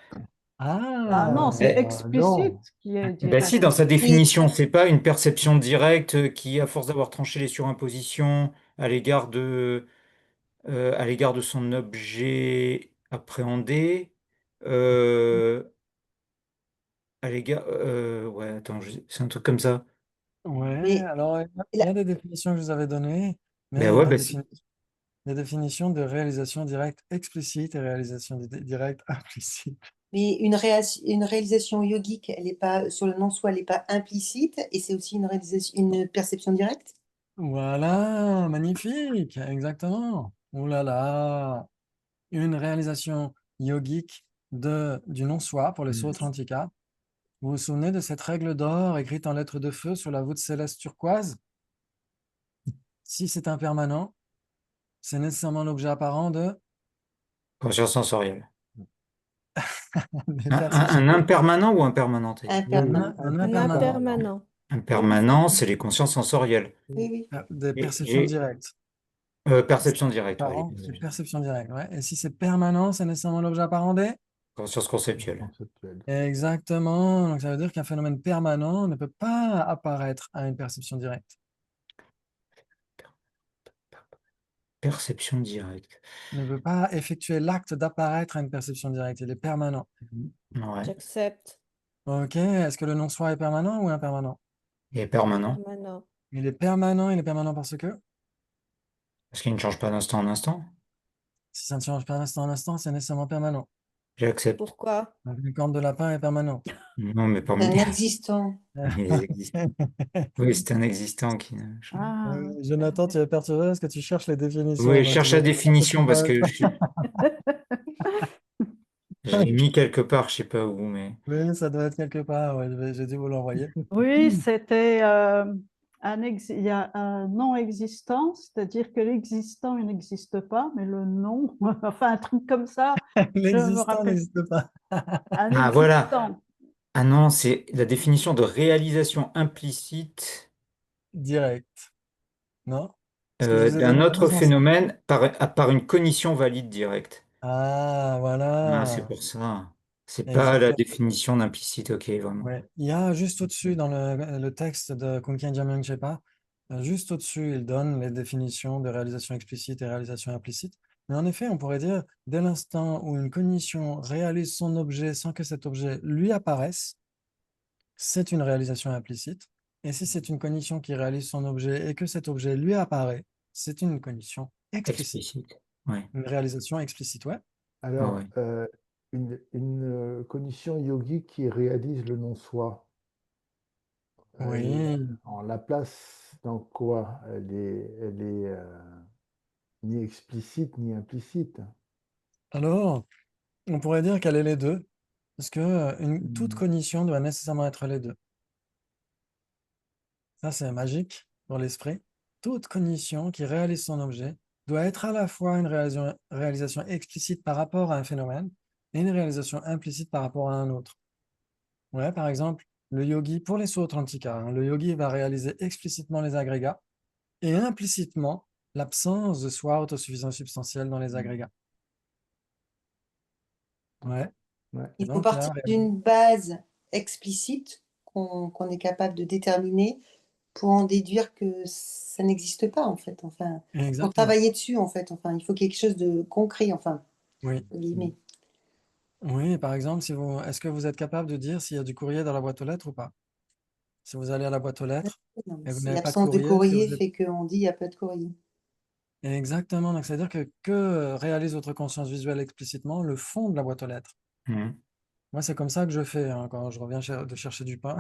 Ah non, c'est Eh, explicite non. qui est Ben direct. si, dans sa Oui, définition, c'est pas une perception directe qui, à force d'avoir tranché les surimpositions à l'égard de son objet appréhendé, euh, ouais, attends, c'est un truc comme ça. Ouais, mais alors il y a des définitions que je vous avais données, mais Ben il y a ouais, des définitions de réalisation directe explicite et réalisation directe implicite. Mais une réalisation yogique, elle n'est pas sur le non-soi, elle n'est pas implicite et c'est aussi une réalisation, une perception directe. Voilà, magnifique, exactement. Ouh là là, une réalisation yogique du non-soi pour les Mhm. Sautrantika. Vous vous souvenez de cette règle d'or écrite en lettres de feu sur la voûte céleste turquoise? Si c'est impermanent, c'est nécessairement l'objet apparent de conscience sensorielle. des Un, perceptions. un impermanent ou un permanent, t'as dit? Impermanent. Un Un impermanent, impermanent. Impermanent, c'est les consciences sensorielles. Oui, oui. des Et perceptions directes. perception directe, oui. Apparent, des perceptions directes, ouais. Et si c'est permanent, c'est nécessairement l'objet apparent des... Conscience conceptuelle. Conceptuel. Exactement. Donc ça veut dire qu'un phénomène permanent ne peut pas apparaître à une perception directe. Perception directe. Ne peut pas effectuer l'acte d'apparaître à une perception directe. Il est permanent. Ouais. J'accepte. Ok. Est-ce que le non-soi est permanent ou impermanent? Et permanent. Permanent. Il est permanent parce que Parce qu'il ne change pas d'instant en instant. si ça ne change pas d'instant en instant, c'est nécessairement permanent. J'accepte. Pourquoi? Donc, une corne de lapin est permanente. Non, mais C'est parmi un existant. les existants. Oui, c'est un existant qui ne change. Ah. Jonathan, tu es perturbé parce que tu cherches les définitions. Oui, je Donc, cherche la définition parce que je l'ai oui, mis quelque part, je sais pas où, mais. ça doit être quelque part. Ouais, j'ai dû vous l'envoyer. Oui, c'était il y a un non-existant, c'est-à-dire que l'existant, il n'existe pas, mais le non, enfin un truc comme ça, je me L'existant rappelle. n'existe pas. Un Ah, voilà. existant. Ah non, c'est la définition de réalisation implicite Direct. Non? Ce que je vous ai d'un donné en autre deux ensemble. phénomène par une cognition valide directe. Ah, Ah, c'est voilà. pour ça. C'est pas la Exactement. définition d'implicite, ok, vraiment. Ouais. Il y a juste au-dessus, dans le texte de Kunkien Jamyang Chepa, juste au-dessus, il donne les définitions de réalisation explicite et réalisation implicite. Mais en effet, on pourrait dire, dès l'instant où une cognition réalise son objet sans que cet objet lui apparaisse, c'est une réalisation implicite. Et si c'est une cognition qui réalise son objet et que cet objet lui apparaît, c'est une cognition explicite. Explicite. Ouais. Une réalisation explicite, ouais. Alors, Ouais. une cognition yogique qui réalise le non-soi, Oui. on la place dans quoi? Elle est ni explicite ni implicite. Alors, on pourrait dire qu'elle est les deux, parce que toute Hmm. cognition doit nécessairement être les deux. Ça, c'est magique pour l'esprit. Toute cognition qui réalise son objet doit être à la fois une réalisation explicite par rapport à un phénomène et une réalisation implicite par rapport à un autre. Ouais, par exemple, le yogi, pour les Sautrantika, le yogi va réaliser explicitement les agrégats et implicitement l'absence de soi autosuffisant substantiel dans les agrégats. Ouais. Ouais. Et Il faut donc, il a partir d'une base explicite qu'on est capable de déterminer pour en déduire que ça n'existe pas, en fait. Enfin, pour exactement. travailler dessus, en fait. Enfin, il faut quelque chose de concret, enfin, Oui. entre guillemets. Oui, par exemple, est-ce que vous êtes capable de dire s'il y a du courrier dans la boîte aux lettres ou pas? Si vous allez à la boîte aux lettres Non, mais et vous si n'avez pas de l'absence de courrier, que courrier vous êtes... fait qu'on dit il n'y a pas de courrier. Exactement, donc c'est-à-dire que réalise votre conscience visuelle explicitement le fond de la boîte aux lettres. Mhm. Moi, c'est comme ça que je fais hein, quand je reviens de chercher du pain.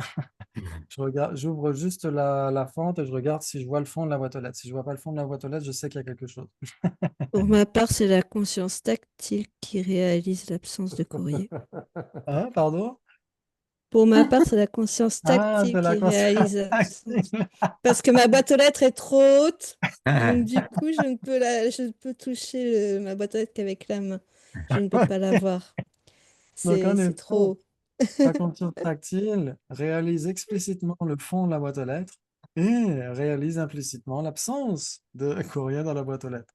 Je regarde, j'ouvre juste la fente et je regarde si je vois le fond de la boîte aux lettres. Si je vois pas le fond de la boîte aux lettres, je sais qu'il y a quelque chose. Pour ma part, c'est la conscience tactile qui réalise l'absence de courrier. Hein, pardon? Pour ma part, c'est la conscience Ah, tactile c'est la qui conscience réalise l'absence. tactile. Parce que ma boîte aux lettres est trop haute. Donc du coup, je ne peux toucher ma boîte aux lettres qu'avec la main. Je ne peux pas la voir. Donc, en C'est effet, trop haut. la conscience tactile réalise explicitement le fond de la boîte aux lettres et réalise implicitement l'absence de courrier dans la boîte aux lettres.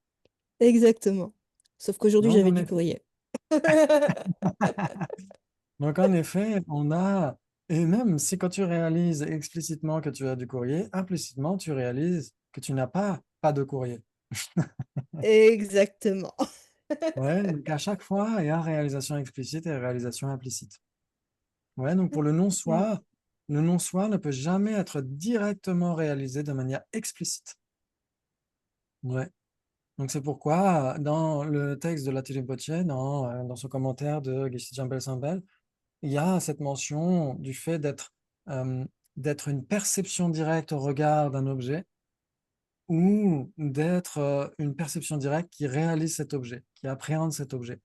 Exactement. Sauf qu'aujourd'hui, Donc, j'avais en du effet, courrier. donc, en effet, on a, et même si quand tu réalises explicitement que tu as du courrier, implicitement, tu réalises que tu n'as pas de courrier. Exactement. Ouais, donc à chaque fois, il y a réalisation explicite et réalisation implicite. Ouais, donc pour le non-soi ne peut jamais être directement réalisé de manière explicite. Ouais. Donc c'est pourquoi dans le texte de la Tirinpoche, dans son commentaire de Geshe Jambel Sambel, il y a cette mention du fait euh, d'être une perception directe au regard d'un objet ou d'être une perception directe qui réalise cet objet, qui appréhende cet objet.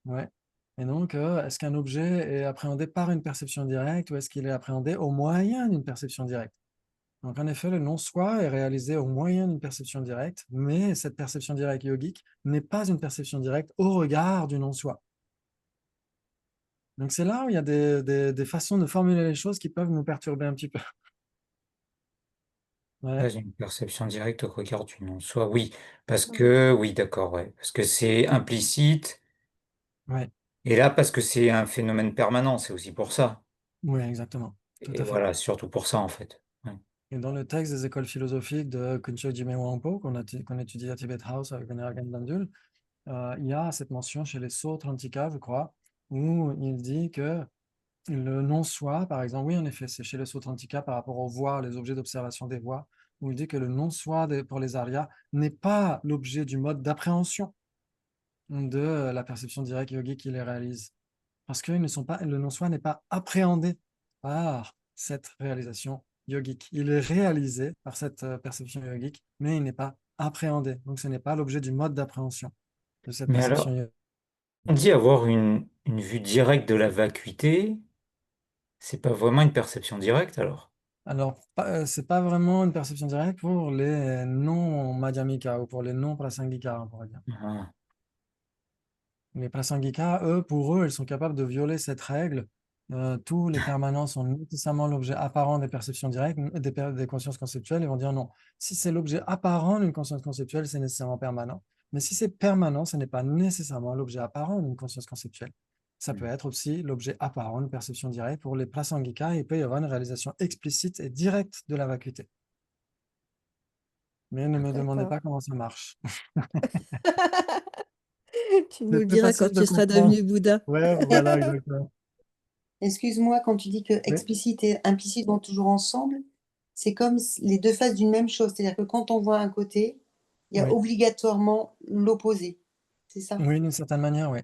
Ouais. Et donc, est-ce qu'un objet est appréhendé par une perception directe ou est-ce qu'il est appréhendé au moyen d'une perception directe? Donc, en effet, le non-soi est réalisé au moyen d'une perception directe, mais cette perception directe yogique n'est pas une perception directe au regard du non-soi. Donc, c'est là où il y a des façons de formuler les choses qui peuvent nous perturber un petit peu. Ouais, Pas une perception directe au regard du non-soi. Oui, parce Ah. que, oui, d'accord, ouais. Parce que c'est implicite. ouais, Et là, parce que c'est un phénomène permanent, c'est aussi pour ça. ouais, exactement. Tout Et à fait. voilà, surtout pour ça, en fait. Ouais. Et dans le texte des écoles philosophiques de Kuncho Jime Wangpo, qu'on étudie à Tibet House avec Venerable Gandandul, il y a cette mention chez les Sautrantika, je crois, où il dit que le non-soi, par exemple, oui, en effet, c'est chez les Sautrantika par rapport aux voix, les objets d'observation des voix, où il dit que le non-soi pour les Aryas n'est pas l'objet du mode d'appréhension de la perception directe yogique qui les réalise. Parce que le non-soi n'est pas appréhendé par cette réalisation yogique. Il est réalisé par cette perception yogique, mais il n'est pas appréhendé. Donc, ce n'est pas l'objet du mode d'appréhension de cette Mais perception alors, yogique. on dit avoir une vue directe de la vacuité, c'est pas vraiment une perception directe, alors. Alors, c'est pas vraiment une perception directe pour les non-madhyamika ou pour les non-prasangika, on pourrait dire. Ah. Les prasangika, eux, pour eux, ils sont capables de violer cette règle. Tous les permanents sont nécessairement l'objet apparent des perceptions directes, des consciences conceptuelles. Ils vont dire non. Si c'est l'objet apparent d'une conscience conceptuelle, c'est nécessairement permanent. Mais si c'est permanent, ce n'est pas nécessairement l'objet apparent d'une conscience conceptuelle. Ça peut être aussi l'objet apparent d'une perception directe. Pour les prasangika, il peut y avoir une réalisation explicite et directe de la vacuité. Mais ne me demandez D'accord. pas comment ça marche. Tu nous C'est le plus diras facile quand de tu seras comprendre. devenu Bouddha. Ouais, voilà, exactement. Excuse-moi, quand tu dis que Oui, explicite et implicite vont toujours ensemble, c'est comme les deux faces d'une même chose. C'est-à-dire que quand on voit un côté, il y a oui. obligatoirement l'opposé. C'est ça? Oui, d'une certaine manière, oui.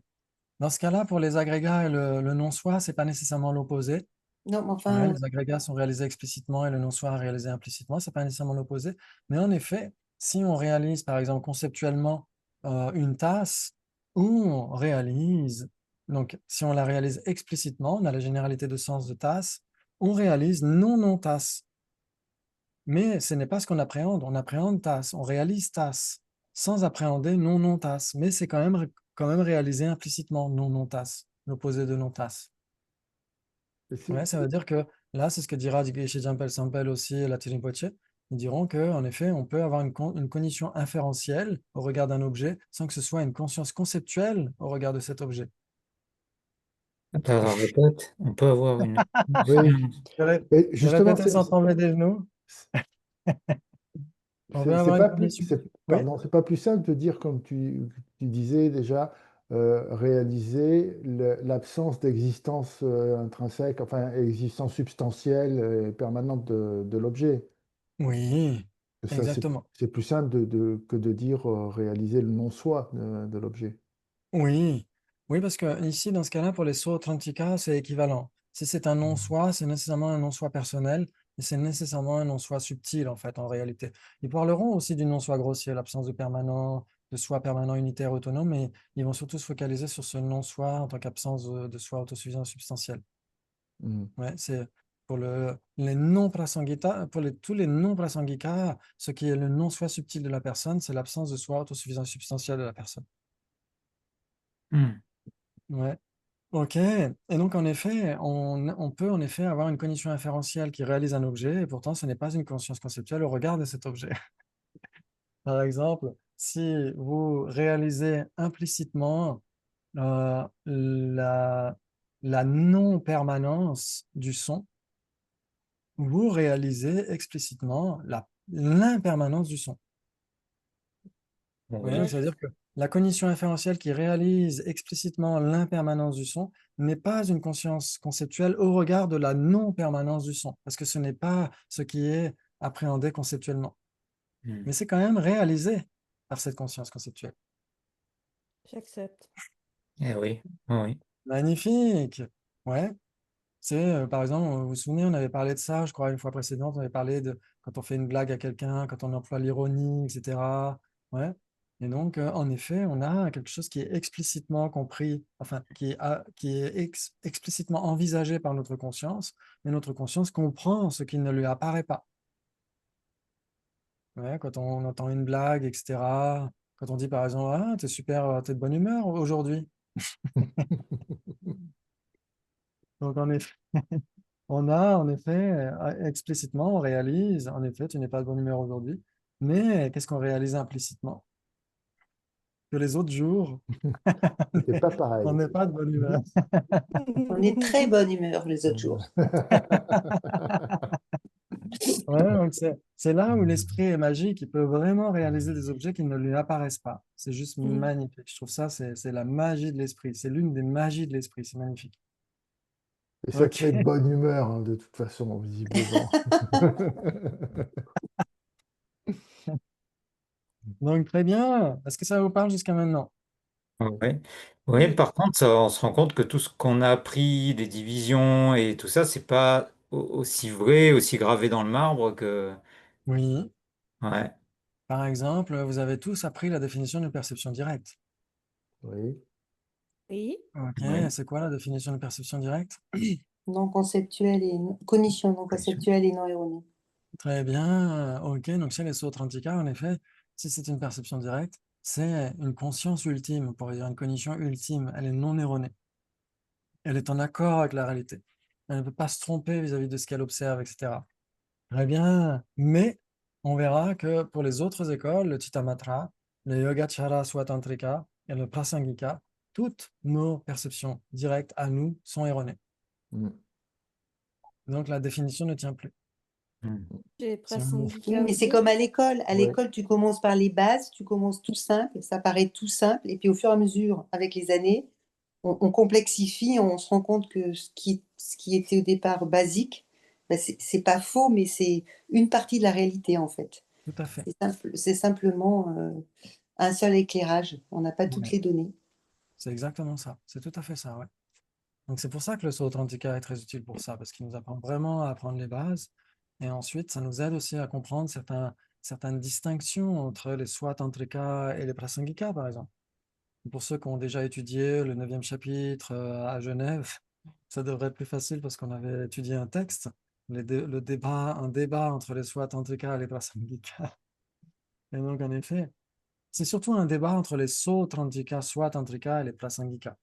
Dans ce cas-là, pour les agrégats et le non-soi, c'est pas nécessairement l'opposé. Non, mais Ouais, enfin, les agrégats sont réalisés explicitement et le non-soi est réalisé implicitement, c'est pas nécessairement l'opposé. Mais en effet, si on réalise, par exemple, conceptuellement une tasse, ou on réalise, donc si on la réalise explicitement, on a la généralité de sens de tasse, on réalise non-non-tasse. Mais ce n'est pas ce qu'on appréhende. On appréhende tasse, on réalise tasse, sans appréhender non-non-tasse. Mais c'est quand même réalisé implicitement non-non-tasse, l'opposé de non-tasse. Et Ouais, ça veut dire que là, c'est ce que dira chez Jampel Sampel aussi et la Tirinpoche. Ils diront qu'en effet, on peut avoir une cognition inférentielle au regard d'un objet sans que ce soit une conscience conceptuelle au regard de cet objet. Attends, répète, on peut avoir une oui, conscience. mais De justement, répéter sans tomber des genoux, on peut c'est avoir une pas plus, cognition. Oui, pardon, c'est pas plus simple de dire, comme tu disais déjà, réaliser l'absence d'existence intrinsèque, enfin existence substantielle et permanente de l'objet. Oui, Que ça, exactement. c'est plus simple que de dire réaliser le non-soi de l'objet. Oui, oui, parce que ici, dans ce cas-là, pour les sauts 30K, c'est équivalent. Si c'est un non-soi, c'est nécessairement un non-soi personnel et c'est nécessairement un non-soi subtil, en fait, en réalité. Ils parleront aussi du non-soi grossier, l'absence de permanent, de soi permanent unitaire autonome, mais ils vont surtout se focaliser sur ce non-soi en tant qu'absence de soi autosuffisant substantiel. Mm. Ouais, c'est pour les non-prasangika, tous les non-prasangika, ce qui est le non-soi subtil de la personne, c'est l'absence de soi autosuffisant substantiel de la personne. Hmm. Ouais. Ok, et donc en effet, on peut en effet avoir une cognition inférentielle qui réalise un objet, et pourtant ce n'est pas une conscience conceptuelle au regard de cet objet. Par exemple, si vous réalisez implicitement la non-permanence du son, vous réalisez explicitement l'impermanence du son. Vous voyez, donc Oui. ça veut dire que la cognition inférentielle qui réalise explicitement l'impermanence du son n'est pas une conscience conceptuelle au regard de la non-permanence du son, parce que ce n'est pas ce qui est appréhendé conceptuellement. Hmm. Mais c'est quand même réalisé par cette conscience conceptuelle. J'accepte. Eh oui, oui. Magnifique! Ouais, c'est par exemple, vous vous souvenez, on avait parlé de ça, je crois, une fois précédente, on avait parlé de quand on fait une blague à quelqu'un, quand on emploie l'ironie, etc. Ouais. Et donc, en effet, on a quelque chose qui est explicitement compris, enfin, qui est explicitement envisagé par notre conscience, mais notre conscience comprend ce qui ne lui apparaît pas. Ouais, quand on entend une blague, etc. Quand on dit par exemple, ah, t'es super, t'es de bonne humeur aujourd'hui. Donc, en effet, on a, en effet, explicitement, on réalise, en effet, tu n'es pas de bonne humeur aujourd'hui. Mais qu'est-ce qu'on réalise implicitement? Que les autres jours, C'était pas on pareil. n'est pas de bonne humeur. On est très bonne humeur les autres jours. Ouais, donc c'est là où l'esprit est magique, il peut vraiment réaliser des objets qui ne lui apparaissent pas. C'est juste magnifique. Je trouve ça, c'est la magie de l'esprit. C'est l'une des magies de l'esprit. C'est magnifique. Et ça Ok, crée de bonne humeur, hein, de toute façon, visiblement. donc très bien. Est-ce que ça vous parle jusqu'à maintenant? Ouais. Oui, Oui, par contre, on se rend compte que tout ce qu'on a appris, des divisions et tout ça, c'est pas aussi vrai, aussi gravé dans le marbre que. Oui. Ouais. Par exemple, vous avez tous appris la définition d'une perception directe. Oui. oui, Ok, Oui. c'est quoi la définition de perception directe? Non conceptuelle et cognition non conceptuelle et non erronée. Très bien. Ok, donc chez les sauts 30K, en effet, si c'est une perception directe, c'est une conscience ultime, on pourrait dire une cognition ultime. Elle est non erronée. Elle est en accord avec la réalité. Elle ne peut pas se tromper vis-à-vis de ce qu'elle observe, etc. Très bien. Mais on verra que pour les autres écoles, le Chittamatra, le Yogacara Swatantrika et le Prasangika, toutes nos perceptions directes à nous sont erronées. Mm. Donc la définition ne tient plus. Hmm. j'ai Oui, Prasangika mais c'est aussi. comme à l'école. À Ouais. l'école, tu commences par les bases, tu commences tout simple, ça paraît tout simple, et puis au fur et à mesure, avec les années, on complexifie, on se rend compte que ce qui était au départ basique, ben c'est pas faux, mais c'est une partie de la réalité en fait. Tout à fait. C'est simplement un seul éclairage. On n'a pas toutes Ouais. les données. C'est exactement ça. C'est tout à fait ça, ouais. Donc c'est pour ça que le saut Authentica est très utile pour ça, parce qu'il nous apprend vraiment à apprendre les bases. Et ensuite, ça nous aide aussi à comprendre certaines distinctions entre les Swat Tantrika et les Prasangika, par exemple. Pour ceux qui ont déjà étudié le 9e chapitre à Genève, ça devrait être plus facile parce qu'on avait étudié un texte, un débat entre les Swat Tantrika et les Prasangika. Et donc, en effet, c'est surtout un débat entre les Sauts Tantrika, Swat Tantrika et les Prasangika.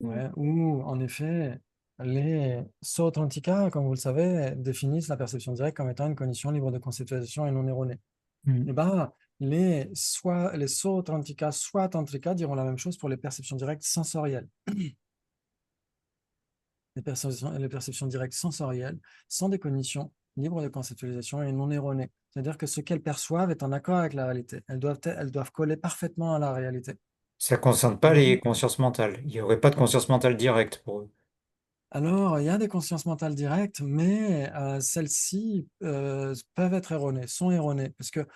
Ouais, où, en effet, les Sautrantika, comme vous le savez, définissent la perception directe comme étant une condition libre de conceptualisation et non erronée. Hmm. Et ben, les Sautrantika, soit tantrika diront la même chose pour les perceptions directes sensorielles. Les perceptions directes sensorielles sont des cognitions libres de conceptualisation et non erronées. C'est-à-dire que ce qu'elles perçoivent est en accord avec la réalité. Elles doivent coller parfaitement à la réalité. Ça ne concerne pas les consciences mentales. Il n'y aurait pas de conscience mentale directe pour eux. Alors, il y a des consciences mentales directes, mais celles-ci peuvent être erronées, sont erronées, parce que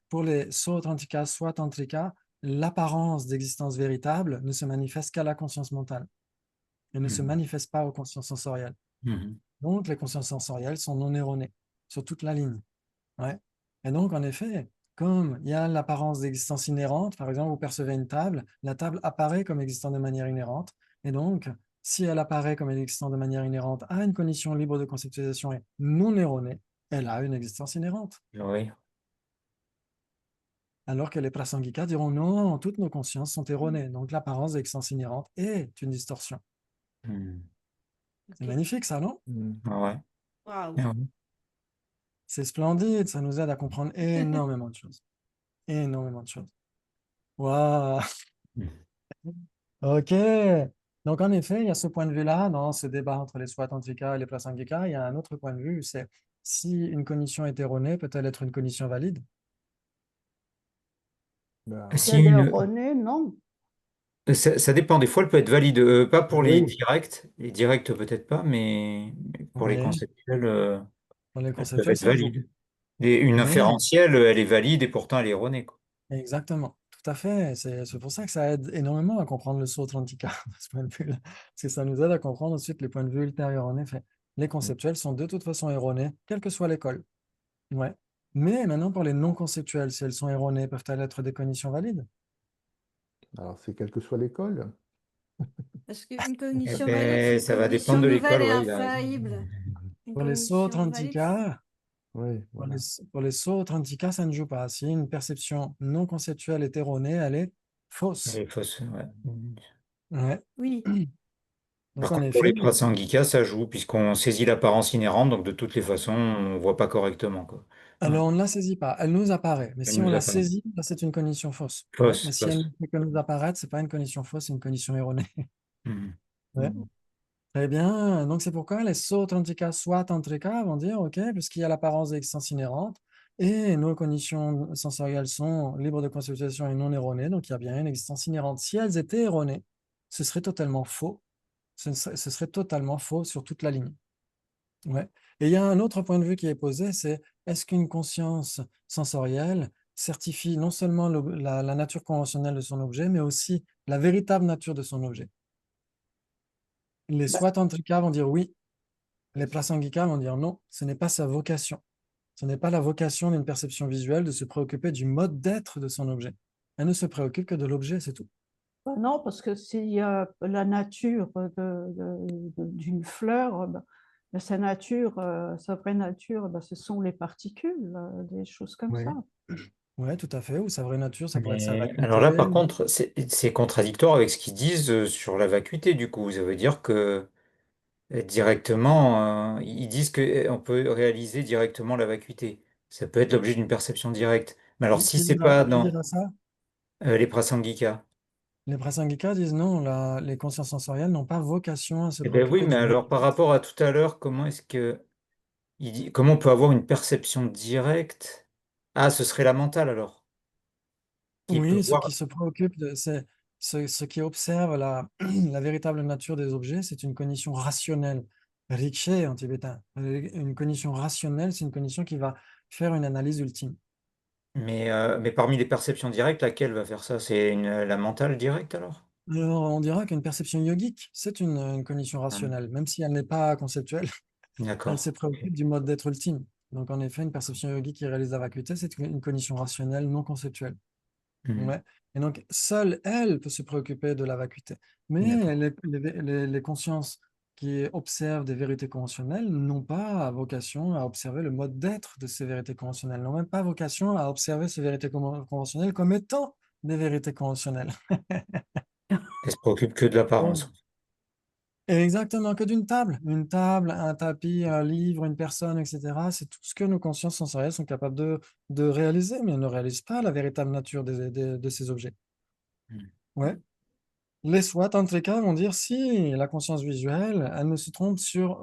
pour les Sautrantika, soit Tantrika, l'apparence d'existence véritable ne se manifeste qu'à la conscience mentale et ne se Mhm. manifeste pas aux consciences sensorielles. Mhm. Donc, les consciences sensorielles sont non erronées sur toute la ligne. Ouais. Et donc, en effet, comme il y a l'apparence d'existence inhérente, par exemple, vous percevez une table, la table apparaît comme existant de manière inhérente. Et donc, si elle apparaît comme existant de manière inhérente à une condition libre de conceptualisation et non erronée, elle a une existence inhérente. Oui. Alors que les prasangika diront non, toutes nos consciences sont erronées. Donc, l'apparence d'existence inhérente est une distorsion. Mhm. C'est Ok. magnifique, ça, non? Ouais. Waouh. Ouais. C'est splendide, ça nous aide à comprendre énormément de choses. Énormément de choses. Waouh! Ok. Donc, en effet, il y a ce point de vue-là, dans ce débat entre les Swatantrika et les Prasangika, il y a un autre point de vue, c'est si une cognition est erronée, peut-elle être une cognition valide? Ben, Si Si elle est une... erronée, non. ça dépend, des fois elle peut être valide, pas pour les oui, directs, les directs peut-être pas, mais pour les Oui, conceptuels, pour les elles peuvent conceptuels, être ça joue. valides. Une Mais, inférentielle, elle est valide et pourtant elle est erronée, quoi. exactement, tout à fait. C'est pour ça que ça aide énormément à comprendre le Sautrantika, de ce point de vue-là. Parce que ça nous aide à comprendre ensuite les points de vue ultérieurs, en effet. Les conceptuels sont de toute façon erronés, quelle que soit l'école. Ouais. Mais maintenant, pour les non-conceptuels, si elles sont erronées, peuvent-elles être des cognitions valides? alors c'est quelle que soit l'école. Parce qu'une Eh cognition valide, c'est ben, une ça va cognition dépendre de nouvelle l'école, et ouais, il a raison. infaillible. Une Pour les cognition valide. Sautrantika, Oui, Pour voilà. pour les sauts authentica, ça ne joue pas. Si une perception non conceptuelle est erronée, elle est Elle fausse. est fausse, ouais. Ouais. Oui. Donc, Par en contre, pour effet, les prasangika, ça joue, puisqu'on saisit l'apparence inhérente, donc de toutes les façons, on ne voit pas correctement, quoi. Ouais. alors on ne la saisit pas, elle nous apparaît. Mais Elle si on nous la apparaît. saisit, là, c'est une cognition fausse. Ouais. Mais Fausse, si elle fausse. ne fait que nous apparaître, ce n'est pas une cognition fausse, c'est une cognition erronée. Mhm. Ouais. Très bien. Donc, c'est pourquoi les sauts authentica, soit tantrika, vont dire, OK, puisqu'il y a l'apparence d'existence inhérente et nos conditions sensorielles sont libres de conceptualisation et non erronées, donc il y a bien une existence inhérente. Si elles étaient erronées, ce serait totalement faux. Ce serait totalement faux sur toute la ligne. Ouais. Et il y a un autre point de vue qui est posé, c'est est-ce qu'une conscience sensorielle certifie non seulement la nature conventionnelle de son objet, mais aussi la véritable nature de son objet? Les Bah, Swatantrika vont dire oui, les Prasangika vont dire non, ce n'est pas sa vocation. Ce n'est pas la vocation d'une perception visuelle de se préoccuper du mode d'être de son objet. Elle ne se préoccupe que de l'objet, c'est tout. non, parce que s'il y a la nature d'une fleur, sa nature, sa vraie nature, ce sont les particules, des choses comme Oui. ça. Oui, tout à fait. Ou sa vraie nature, ça pourrait être sa Mais alors là, vacuité. par contre, c'est contradictoire avec ce qu'ils disent sur la vacuité, du coup. Ça veut dire que directement, ils disent qu'on peut réaliser directement la vacuité. Ça peut être l'objet d'une perception directe. Mais alors, si c'est pas Qui dans dira ça? les prasangika, Les Prasangika disent non, les consciences sensorielles n'ont pas vocation à se eh bien oui, préoccuper mais du mode alors par d'être. rapport à tout à l'heure, comment est-ce que comment on peut avoir une perception directe? Ah, ce serait la mentale alors, qui peut Oui, ce qui voir. se préoccupe, c'est ce qui observe la véritable nature des objets, c'est une cognition rationnelle. Rikshe en tibétain. Une cognition rationnelle, c'est une cognition qui va faire une analyse ultime. Mais parmi les perceptions directes, laquelle va faire ça? C'est la mentale directe alors? Alors, on dira qu'une perception yogique, c'est une cognition Hum, rationnelle, même si elle n'est pas conceptuelle, elle se D'accord. préoccupe du mode d'être ultime. Donc, en effet, une perception yogique qui réalise la vacuité, c'est une cognition rationnelle non conceptuelle. Hum, Ouais. Et donc, seule elle peut se préoccuper de la vacuité. Mais D'accord. les consciences qui observent des vérités conventionnelles n'ont pas vocation à observer le mode d'être de ces vérités conventionnelles, n'ont même pas vocation à observer ces vérités conventionnelles comme étant des vérités conventionnelles. Elle se préoccupe que de l'apparence. Exactement, que d'une table. Une table, un tapis, un livre, une personne, etc. C'est tout ce que nos consciences sensorielles sont capables de réaliser, mais elles ne réalisent pas la véritable nature de ces objets. Hum, Ouais. Les SWAT, en tous les cas, vont dire si la conscience visuelle, elle ne se trompe sur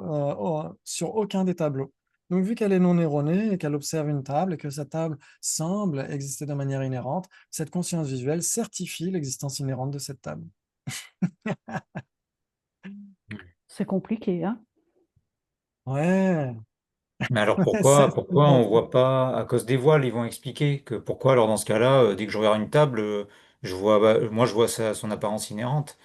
aucun des tableaux. Donc, vu qu'elle est non erronée et qu'elle observe une table et que cette table semble exister de manière inhérente, cette conscience visuelle certifie l'existence inhérente de cette table. C'est compliqué, hein? Ouais, Mais alors c'est pourquoi on voit pas, à cause des voiles, ils vont expliquer que pourquoi alors dans ce cas-là, dès que je regarde une table, moi je vois son apparence inhérente.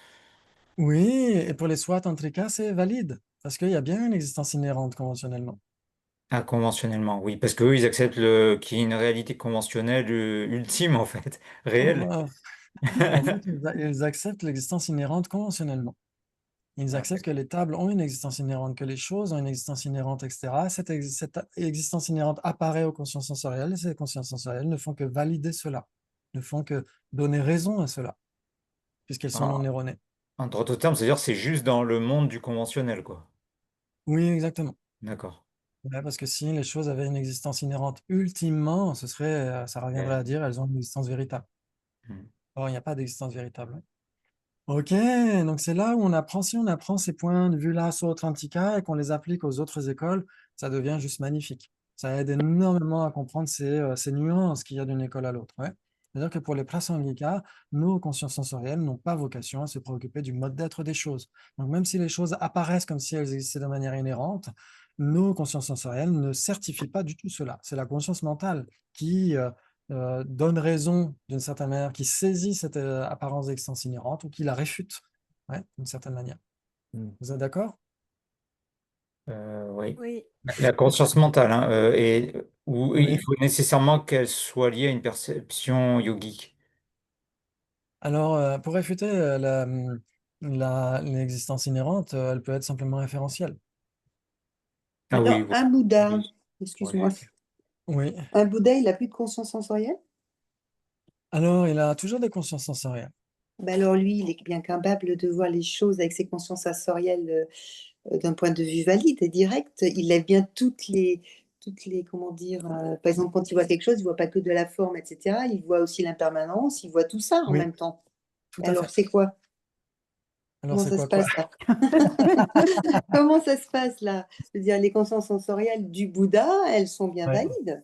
Oui, et pour les SWOT en tricas, c'est valide, parce qu'il y a bien une existence inhérente conventionnellement. Ah, conventionnellement, oui, parce qu'eux, ils acceptent qu'il y ait une réalité conventionnelle ultime, en fait, réelle. En en fait, ils acceptent l'existence inhérente conventionnellement. Ils Ah, acceptent que les tables ont une existence inhérente, que les choses ont une existence inhérente, etc. Cette existence inhérente apparaît aux consciences sensorielles, et ces consciences sensorielles ne font que valider cela, ne font que donner raison à cela, puisqu'elles sont non en, erronées. en d'autres termes, c'est-à-dire que c'est juste dans le monde du conventionnel, quoi. Oui, exactement. D'accord. Ouais, parce que si les choses avaient une existence inhérente ultimement, ça reviendrait à Ouais. dire elles ont une existence véritable. Hmm. Or, il n'y a pas d'existence véritable. Ok, donc c'est là où on apprend, si on apprend ces points de vue-là sur Authentica et qu'on les applique aux autres écoles, ça devient juste magnifique. Ça aide énormément à comprendre ces nuances qu'il y a d'une école à l'autre. Ouais. C'est-à-dire que pour les Prasangika, nos consciences sensorielles n'ont pas vocation à se préoccuper du mode d'être des choses. Donc même si les choses apparaissent comme si elles existaient de manière inhérente, nos consciences sensorielles ne certifient pas du tout cela. C'est la conscience mentale qui donne raison d'une certaine manière, qui saisit cette apparence d'existence inhérente ou qui la réfute, ouais, d'une certaine manière. Hmm. Vous êtes d'accord? Oui. Oui. La conscience mentale, hein, où il Oui. faut nécessairement qu'elle soit liée à une perception yogique. Alors, pour réfuter l'existence inhérente, elle peut être simplement référentielle. Ah oui, Alors, un Bouddha, oui. Ouais. excuse-moi, Oui. un Bouddha, il n'a plus de conscience sensorielle? Alors, il a toujours des consciences sensorielles. Ben alors lui, il est bien capable de voir les choses avec ses consciences sensorielles d'un point de vue valide et direct. Il a bien comment dire, par exemple, quand il voit quelque chose, il voit pas que de la forme, etc. Il voit aussi l'impermanence, il voit tout ça en Oui, même temps. tout à Alors, fait. c'est quoi? Alors, Comment c'est ça se quoi, quoi? passe là? Comment ça se passe là? Je veux dire, les consciences sensorielles du Bouddha, elles sont bien Ouais. valides.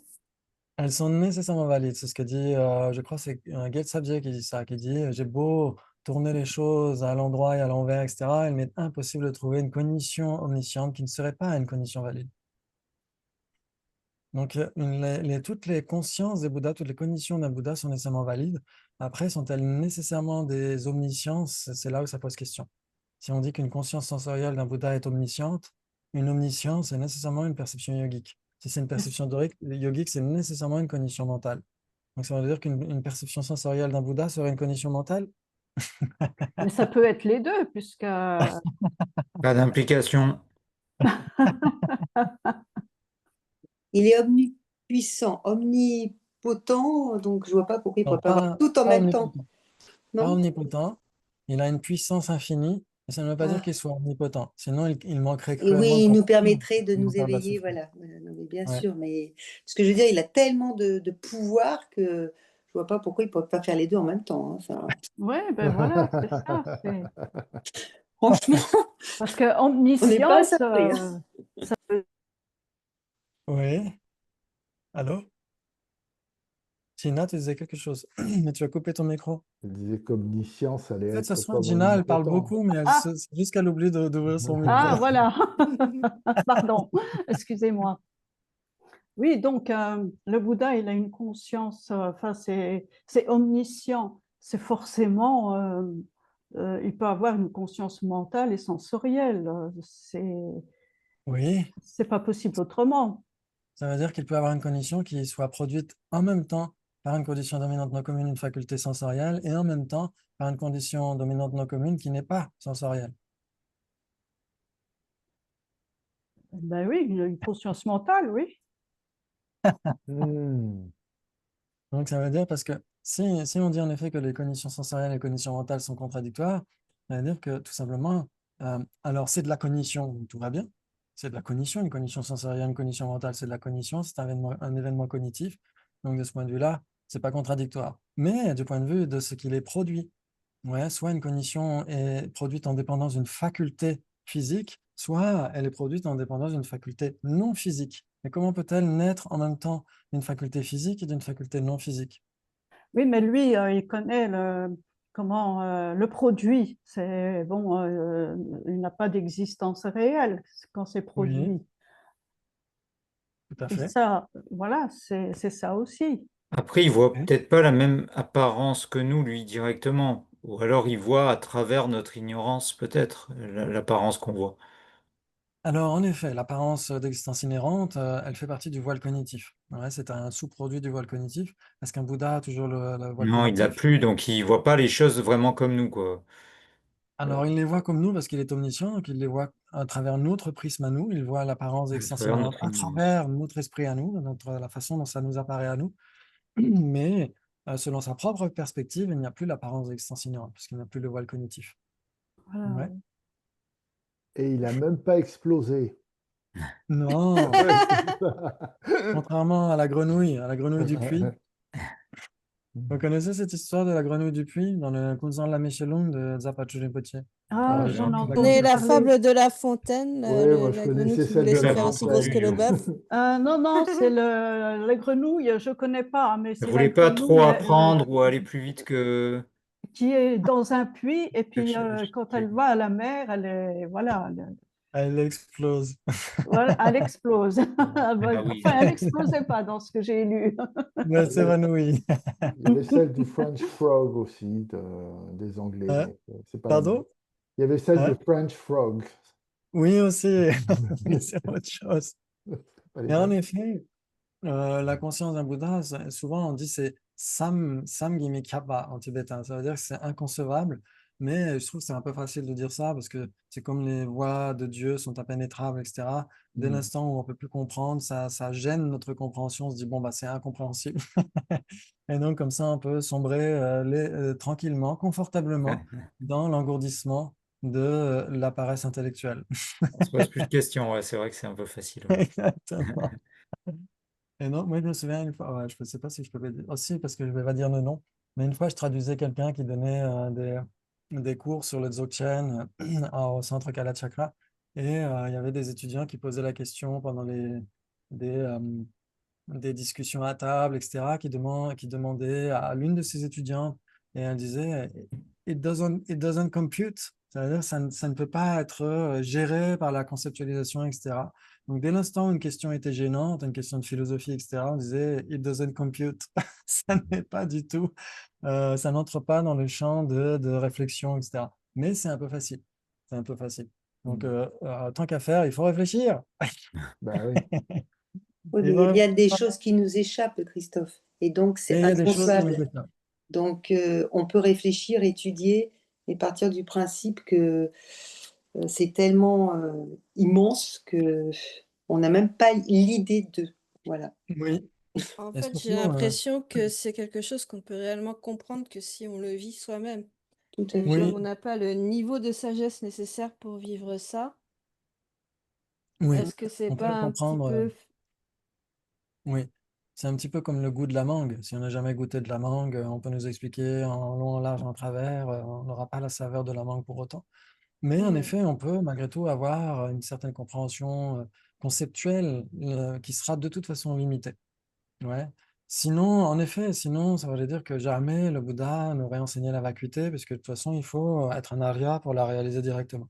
Elles sont nécessairement valides. C'est ce que dit, je crois, c'est Gate Sabje qui dit ça, qui dit, j'ai beau tourner les choses à l'endroit et à l'envers, etc., il m'est impossible de trouver une cognition omnisciente qui ne serait pas une cognition valide. Donc, toutes les consciences des Bouddhas, toutes les cognitions d'un Bouddha sont nécessairement valides. Après, sont-elles nécessairement des omnisciences? C'est là où ça pose question. Si on dit qu'une conscience sensorielle d'un Bouddha est omnisciente, une omniscience est nécessairement une perception yogique. Si c'est une perception yogique, c'est nécessairement une cognition mentale. Donc, ça veut dire qu'une perception sensorielle d'un Bouddha serait une cognition mentale? Mais ça peut être les deux, puisque Pas d'implication. Il est omnipuissant, omnipotent, donc je vois pas pourquoi il ne Non, pourrait pas avoir tout en pas même temps. omnipotent. Pas Non? omnipotent. Il a une puissance infinie, mais ça ne veut pas dire Ah. qu'il soit omnipotent. Sinon, il manquerait Et cruellement oui, de il nous compassion. permettrait de Il nous manquerait de la éveiller, souffrance. voilà. Non, mais bien Ouais. sûr, mais ce que je veux dire, il a tellement de pouvoir que je vois pas pourquoi il ne pourrait pas faire les deux en même temps, hein, ça. oui, ben voilà, c'est ça. Franchement, Parce que on n'est pas à ça omniscience, près, hein. Oui. Allô? Gina, tu disais quelque chose, mais tu as coupé ton micro. Je disais qu'omniscience allait En fait, ça être se voit, comme Gina, elle parle omnipotent. beaucoup, mais ah, c'est juste qu'elle oublie d'ouvrir son micro. ah, voilà. Pardon, excusez-moi. Oui, donc le Bouddha, il a une conscience, enfin, c'est omniscient. C'est forcément, il peut avoir une conscience mentale et sensorielle. Oui, C'est pas possible autrement. ça veut dire qu'il peut avoir une cognition qui soit produite en même temps par une condition dominante non commune, une faculté sensorielle, et en même temps par une condition dominante non commune qui n'est pas sensorielle. Ben oui, il a une conscience mentale, oui. Hmm. Donc, ça veut dire, parce que si on dit en effet que les cognitions sensorielles et les cognitions mentales sont contradictoires, ça veut dire que tout simplement, alors c'est de la cognition, donc tout va bien. C'est de la cognition, une cognition sensorielle, une cognition mentale, c'est de la cognition, c'est un événement cognitif. Donc, de ce point de vue-là, c'est pas contradictoire. Mais du point de vue de ce qu'il est produit, ouais, soit une cognition est produite en dépendance d'une faculté physique, soit elle est produite en dépendance d'une faculté non physique. Mais comment peut-elle naître en même temps d'une faculté physique et d'une faculté non physique? Oui, mais lui, il connaît le produit. C'est bon, il n'a pas d'existence réelle quand c'est Oui, produit. tout à Et fait. ça, voilà, c'est ça aussi. Après, il voit Oui. peut-être pas la même apparence que nous, lui, directement. Ou alors il voit à travers notre ignorance, peut-être, l'apparence qu'on voit. Alors, en effet, l'apparence d'existence inhérente, elle fait partie du voile cognitif. Ouais, c'est un sous-produit du voile cognitif, parce qu'un Bouddha a toujours le voile Non, il l'a cognitif. plus, donc il voit pas les choses vraiment comme nous, quoi. Alors, il les voit comme nous parce qu'il est omniscient, donc il les voit à travers notre prisme à nous, il voit l'apparence À d'existence travers inhérente notre à ignorance. travers notre esprit à nous, la façon dont ça nous apparaît à nous. Mais selon sa propre perspective, il n'y a plus l'apparence d'existence inhérente, puisqu'il n'y a plus le voile cognitif. Voilà. Ouais. Et il n'a même pas explosé. Non, Ouais, c'est ça. contrairement à la grenouille du puits. Vous connaissez cette histoire de la grenouille du puits dans le Cousin de la Michelung de Zapacho Rinpoche? Ah, L'époque j'en ai de la connais entendu la conquête. parler. fable de La Fontaine, Ouais, moi je la grenouille connaissais qui celle voulait de se La faire J'avais aussi grosse Fontaine. que entendu, le ouais. bœuf. Non, non, c'est la grenouille, je ne connais pas, mais Elle c'est la voulait pas trop grenouille apprendre ou aller plus vite que qui est dans un puits, et le puis quand elle va à la mer, voilà, Elle explose. voilà, elle explose. Ah oui, Enfin, elle n'explosait pas dans ce que j'ai lu. Mais elle Il y avait, s'évanouit. il y avait celle du French Frog aussi, des Anglais, Hein? mais c'est pas la même. Pardon? Il y avait celle de Hein? French Frog. Oui, aussi. Mais c'est autre chose. C'est pas les Et en mêmes. effet, la conscience d'un Bouddha, souvent on dit c'est Sam Kappa en tibétain. Ça veut dire que c'est inconcevable, mais je trouve que c'est un peu facile de dire ça parce que c'est comme les voies de Dieu sont impénétrables, etc. Dès Mm. l'instant où on peut plus comprendre, ça gêne notre compréhension. On se dit bon, bah, c'est incompréhensible. Et donc, comme ça, on peut sombrer tranquillement, confortablement dans l'engourdissement de la paresse intellectuelle. on se pose plus de questions. Ouais, c'est vrai que c'est un peu facile. Ouais. Exactement. Et non, moi, je me souviens une fois, ouais, je ne sais pas si je peux le dire aussi parce que je ne vais pas dire le nom, mais une fois, je traduisais quelqu'un qui donnait des cours sur le Dzogchen au centre Kalachakra. Et il y avait des étudiants qui posaient la question pendant des, euh, des discussions à table, etc., qui demandaient à l'une de ses étudiantes, et elle disait, it doesn't compute, c'est-à-dire ça ne peut pas être géré par la conceptualisation, etc. Donc, dès l'instant où une question était gênante, une question de philosophie, etc., on disait, it doesn't compute. Ça n'est pas du tout, ça n'entre pas dans le champ de réflexion, etc. Mais c'est un peu facile. C'est un peu facile. Donc, Mm. tant qu'à faire, il faut réfléchir. Ben oui. Oui, Il mais il faut y a bien des réfléchir. choses qui nous échappent, Christophe. Et donc, c'est Et il y a des choses qui nous inconcevable. échappent. Donc, on peut réfléchir, étudier et partir du principe que c'est tellement immense que on n'a même pas l'idée de. Voilà, Oui, En et fait, j'ai surtout, l'impression que c'est quelque chose qu'on peut réellement comprendre que si on le vit soi-même. tout à Et fait. comme oui, on n'a pas le niveau de sagesse nécessaire pour vivre ça, oui, est-ce que c'est on peut le pas un petit comprendre, peu... oui. C'est un petit peu comme le goût de la mangue. Si on n'a jamais goûté de la mangue, on peut nous expliquer en long, en large, en travers, on n'aura pas la saveur de la mangue pour autant. Mais en Hmm. effet, on peut malgré tout avoir une certaine compréhension conceptuelle qui sera de toute façon limitée. Ouais. Sinon, en effet, sinon, ça voudrait dire que jamais le Bouddha n'aurait enseigné la vacuité, parce que de toute façon, il faut être un arya pour la réaliser directement.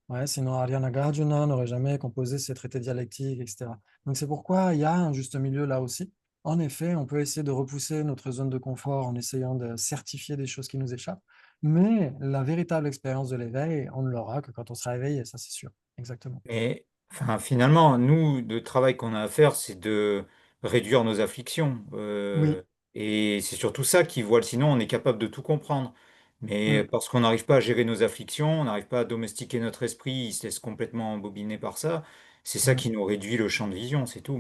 Ouais, sinon, Arya Nagarjuna n'aurait jamais composé ses traités dialectiques, etc. Donc, c'est pourquoi il y a un juste milieu là aussi. En effet, on peut essayer de repousser notre zone de confort en essayant de certifier des choses qui nous échappent, mais la véritable expérience de l'éveil, on ne l'aura que quand on sera éveillé, ça c'est sûr. Exactement. Mais enfin, finalement, nous, le travail qu'on a à faire, c'est de réduire nos afflictions. Oui, Et c'est surtout ça qui voile. Sinon, on est capable de tout comprendre. Mais mm, parce qu'on n'arrive pas à gérer nos afflictions, on n'arrive pas à domestiquer notre esprit, il se laisse complètement embobiner par ça. C'est ça mm, qui nous réduit le champ de vision, c'est tout.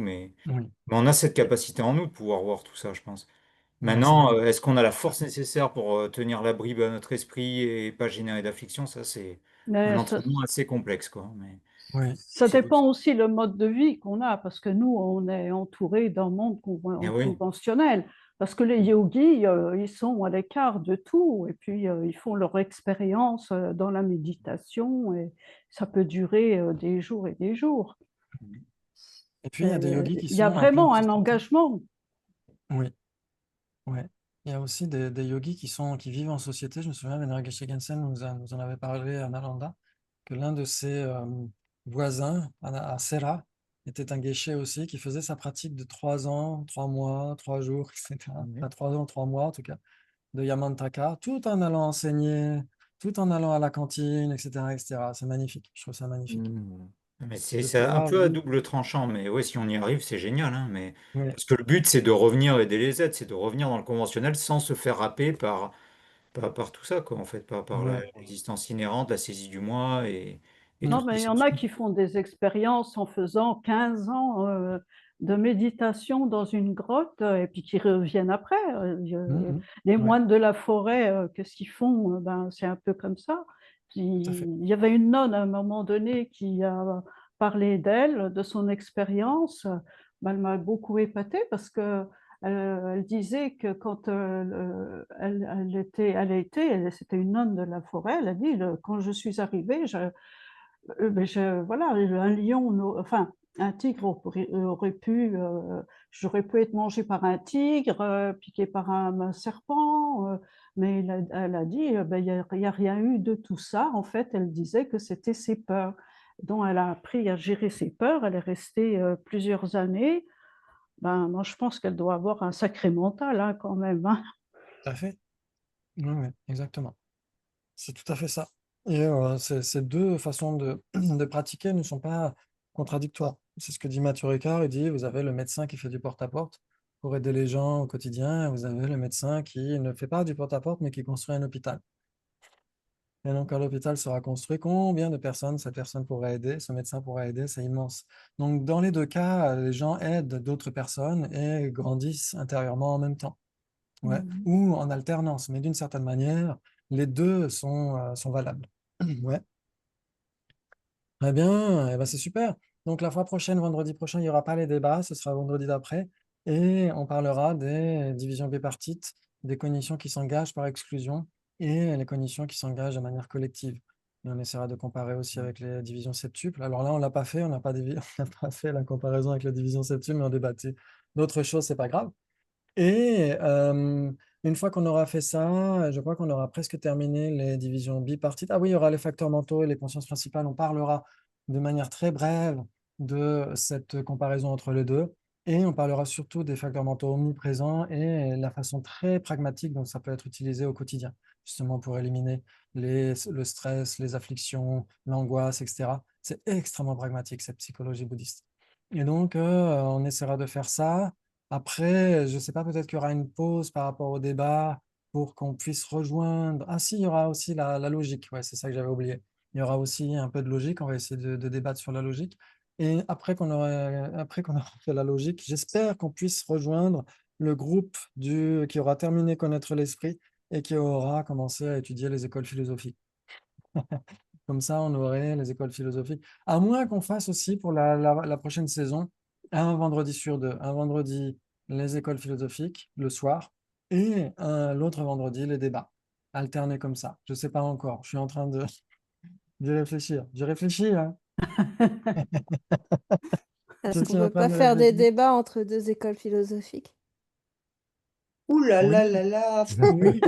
oui, Mais on a cette capacité en nous de pouvoir voir tout ça, je pense. ouais, c'est Maintenant, vrai. est-ce qu'on a la force nécessaire pour tenir la bride à notre esprit et pas générer d'affliction? Ça, c'est un Mais entraînement assez complexe, quoi. Mais Oui, ça c'est dépend possible. aussi le mode de vie qu'on a, parce que nous, on est entouré d'un monde Eh oui. conventionnel. Parce que les yogis, ils sont à l'écart de tout, et puis ils font leur expérience dans la méditation, et ça peut durer des jours et des jours. Et puis, il y a des yogis qui Il y a sont en pleine vraiment un société. engagement. Oui, ouais. Il y a aussi des yogis qui vivent en société. Je me souviens, Venerable Geshe Gensen nous en avait parlé à Nalanda, que l'un de ses voisins à Sera était un geshe aussi, qui faisait sa pratique de 3 ans, 3 mois, 3 jours, etc. Enfin, 3 ans, 3 mois en tout cas, de Yamantaka, tout en allant enseigner, tout en allant à la cantine, etc., etc. C'est magnifique. Je trouve ça magnifique. Hmm. Mais De c'est un pouvoir peu à vivre. double tranchant, mais ouais, si on y arrive, c'est génial, hein, mais... Oui, Parce que le but, c'est de revenir aider les aides, c'est de revenir dans le conventionnel sans se faire happer par tout ça, quoi, en fait, par ouais. l'existence inhérente, la saisie du moi et tout Non, ce qui mais il y en a s'ensuit. qui font des expériences en faisant 15 ans de méditation dans une grotte et puis qui reviennent après. Mhm. Les Ouais, moines de la forêt, qu'est-ce qu'ils font? Ben, c'est un peu comme ça. tout à fait. Il y avait une nonne à un moment donné qui a parlé d'elle, de son expérience. Ben, elle m'a beaucoup épatée parce que elle disait que quand c'était une nonne de la forêt, elle a dit, quand je suis arrivée, voilà, un lion, enfin, un tigre aurait pu, j'aurais pu être mangé par un tigre, piqué par un serpent, mais elle a dit, ben, il n'y a rien eu de tout ça. En fait, elle disait que c'était ses peurs. Donc, elle a appris à gérer ses peurs. Elle est restée plusieurs années. Ben, moi, je pense qu'elle doit avoir un sacré mental, hein, quand même, hein. Tout à fait. Oui, oui, exactement. C'est tout à fait ça. Et ces deux façons de pratiquer ne sont pas contradictoires. C'est ce que dit Mathieu Ricard. Il dit, vous avez le médecin qui fait du porte-à-porte pour aider les gens au quotidien, et vous avez le médecin qui ne fait pas du porte-à-porte, mais qui construit un hôpital. Et donc, quand l'hôpital sera construit, combien de personnes cette personne pourrait aider, ce médecin pourrait aider, c'est immense. Donc, dans les deux cas, les gens aident d'autres personnes et grandissent intérieurement en même temps. Ouais. Mhm. Ou en alternance, mais d'une certaine manière, les deux sont valables. Ouais. Très bien, eh ben, c'est super. Donc la fois prochaine, vendredi prochain, il n'y aura pas les débats, ce sera vendredi d'après, et on parlera des divisions bipartites, des cognitions qui s'engagent par exclusion et les cognitions qui s'engagent de manière collective. Et on essaiera de comparer aussi avec les divisions septuples. Alors là, on l'a pas fait, on n'a pas, on n'a pas fait la comparaison avec la division septuple, mais on débattait d'autres choses, c'est pas grave. Et une fois qu'on aura fait ça, je crois qu'on aura presque terminé les divisions bipartites. Ah oui, il y aura les facteurs mentaux et les consciences principales. On parlera de manière très brève de cette comparaison entre les deux. Et on parlera surtout des facteurs mentaux omniprésents et la façon très pragmatique dont ça peut être utilisé au quotidien, justement pour éliminer le stress, les afflictions, l'angoisse, etc. C'est extrêmement pragmatique, cette psychologie bouddhiste. Et donc, on essaiera de faire ça. Après, je ne sais pas, peut-être qu'il y aura une pause par rapport au débat pour qu'on puisse rejoindre. Ah si, il y aura aussi la logique. Ouais, c'est ça que j'avais oublié. Il y aura aussi un peu de logique. On va essayer de débattre sur la logique. Et après qu'on aura fait la logique, j'espère qu'on puisse rejoindre le groupe qui aura terminé Connaître l'esprit et qui aura commencé à étudier les écoles philosophiques. Comme ça, on aurait les écoles philosophiques. À moins qu'on fasse aussi pour la prochaine saison, un vendredi sur deux. Un vendredi, les écoles philosophiques, le soir, et l'autre vendredi, les débats. Alterner comme ça. Je ne sais pas encore. Je suis en train d'y réfléchir. J'y réfléchis, hein. Je Est-ce qu'on suis en peut train pas de faire des réfléchir. débats entre deux écoles philosophiques? Ouh là là Oui, là là. oui.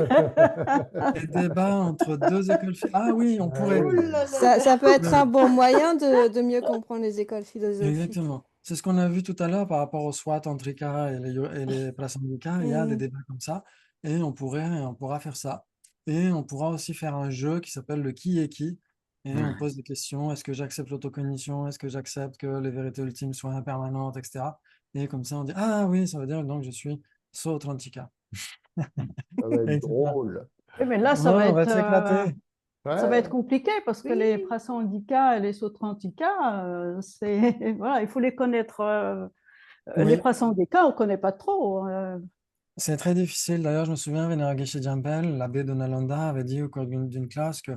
Les débats entre deux écoles philosophiques. Ah oui, on Ah pourrait. Ouh oui. là là là. Ça peut être un Oui, bon moyen de mieux comprendre les écoles philosophiques. exactement. C'est ce qu'on a vu tout à l'heure par rapport au SWAT, Tantrika et les Prasangika. Il y a des Hmm. débats comme ça et on pourra faire ça. Et on pourra aussi faire un jeu qui s'appelle le qui est qui. Et on pose des questions. Est-ce que j'accepte l'autocognition? Est-ce que j'accepte que les vérités ultimes soient impermanentes, etc. Et comme ça, on dit, ah oui, ça veut dire donc je suis Sautrantika, Ça va être etc. drôle. Oui, mais là, Ouais, on va s'éclater. ça va être Ouais. compliqué parce que les Oui. prasangika et les sautrantika, voilà, il faut les connaître. Les Oui, prasangika, on ne connaît pas trop. c'est très difficile. D'ailleurs, je me souviens, Venerable Geshe Jampel, l'abbé de Nalanda, avait dit au cours d'une classe que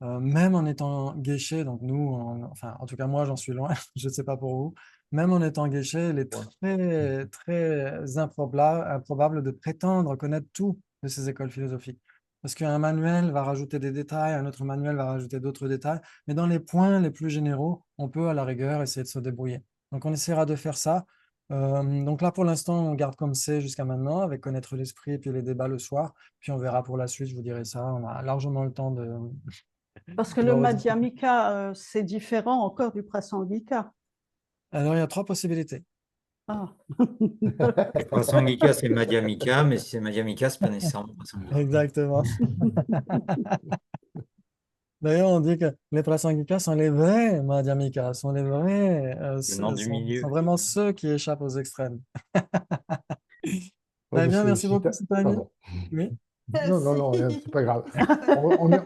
même en étant geisha, donc nous, enfin, en tout cas moi, j'en suis loin, je ne sais pas pour vous, même en étant geisha, il est Ouais. très, très improbable de prétendre connaître tout de ces écoles philosophiques. Parce qu'un manuel va rajouter des détails, un autre manuel va rajouter d'autres détails, mais dans les points les plus généraux, on peut à la rigueur essayer de se débrouiller. Donc, on essaiera de faire ça. Donc là, pour l'instant, on garde comme c'est jusqu'à maintenant, avec connaître l'esprit et puis les débats le soir. Puis on verra pour la suite, je vous dirai ça. On a largement le temps de Parce que de le rediscuter. Madhyamika, c'est différent encore du Prasangika. Alors, il y a 3 possibilités. Ah. Le Prasangika, c'est Madhyamika, mais si c'est Madhyamika, c'est pas nécessairement Prasangika. Exactement. D'ailleurs, on dit que les Prasangikas sont les vrais Madhyamikas, sont les vrais, Le nom du sont milieu. vraiment ceux qui échappent aux extrêmes. Ouais, Très bien, monsieur merci beaucoup, Chita, Stéphanie. pardon. Oui, Non, c'est pas grave.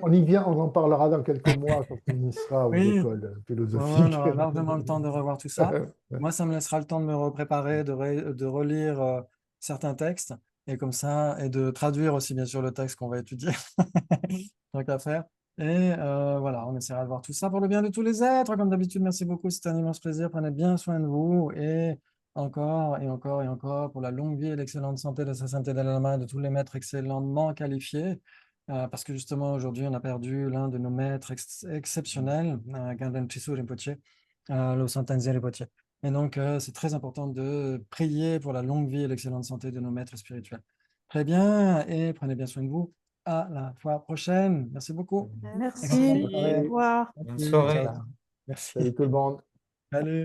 On y vient, on en parlera dans quelques mois quand on y sera aux oui. écoles Ouais, on philosophiques. aura largement le temps de revoir tout ça. Moi, ça me laissera le temps de me repréparer, de relire certains textes, et comme ça, et de traduire aussi, bien sûr, le texte qu'on va étudier. Tant qu'à faire. Et voilà, on essaiera de voir tout ça pour le bien de tous les êtres. Comme d'habitude, merci beaucoup, c'était un immense plaisir. Prenez bien soin de vous. Et encore, et encore, et encore, pour la longue vie et l'excellente santé de sa sainteté Dalai Lama et de tous les maîtres excellemment qualifiés. Parce que justement, aujourd'hui, on a perdu l'un de nos maîtres exceptionnels, Ganden Chisu Rinpoche, Losang Tenzin Rinpoche. Et donc, c'est très important de prier pour la longue vie et l'excellente santé de nos maîtres spirituels. Très bien, et prenez bien soin de vous. À la fois prochaine. Merci beaucoup. Excellente Merci. soirée. Au revoir. Bonne Merci. soirée. Ciao. Merci. Salut tout le monde. Salut.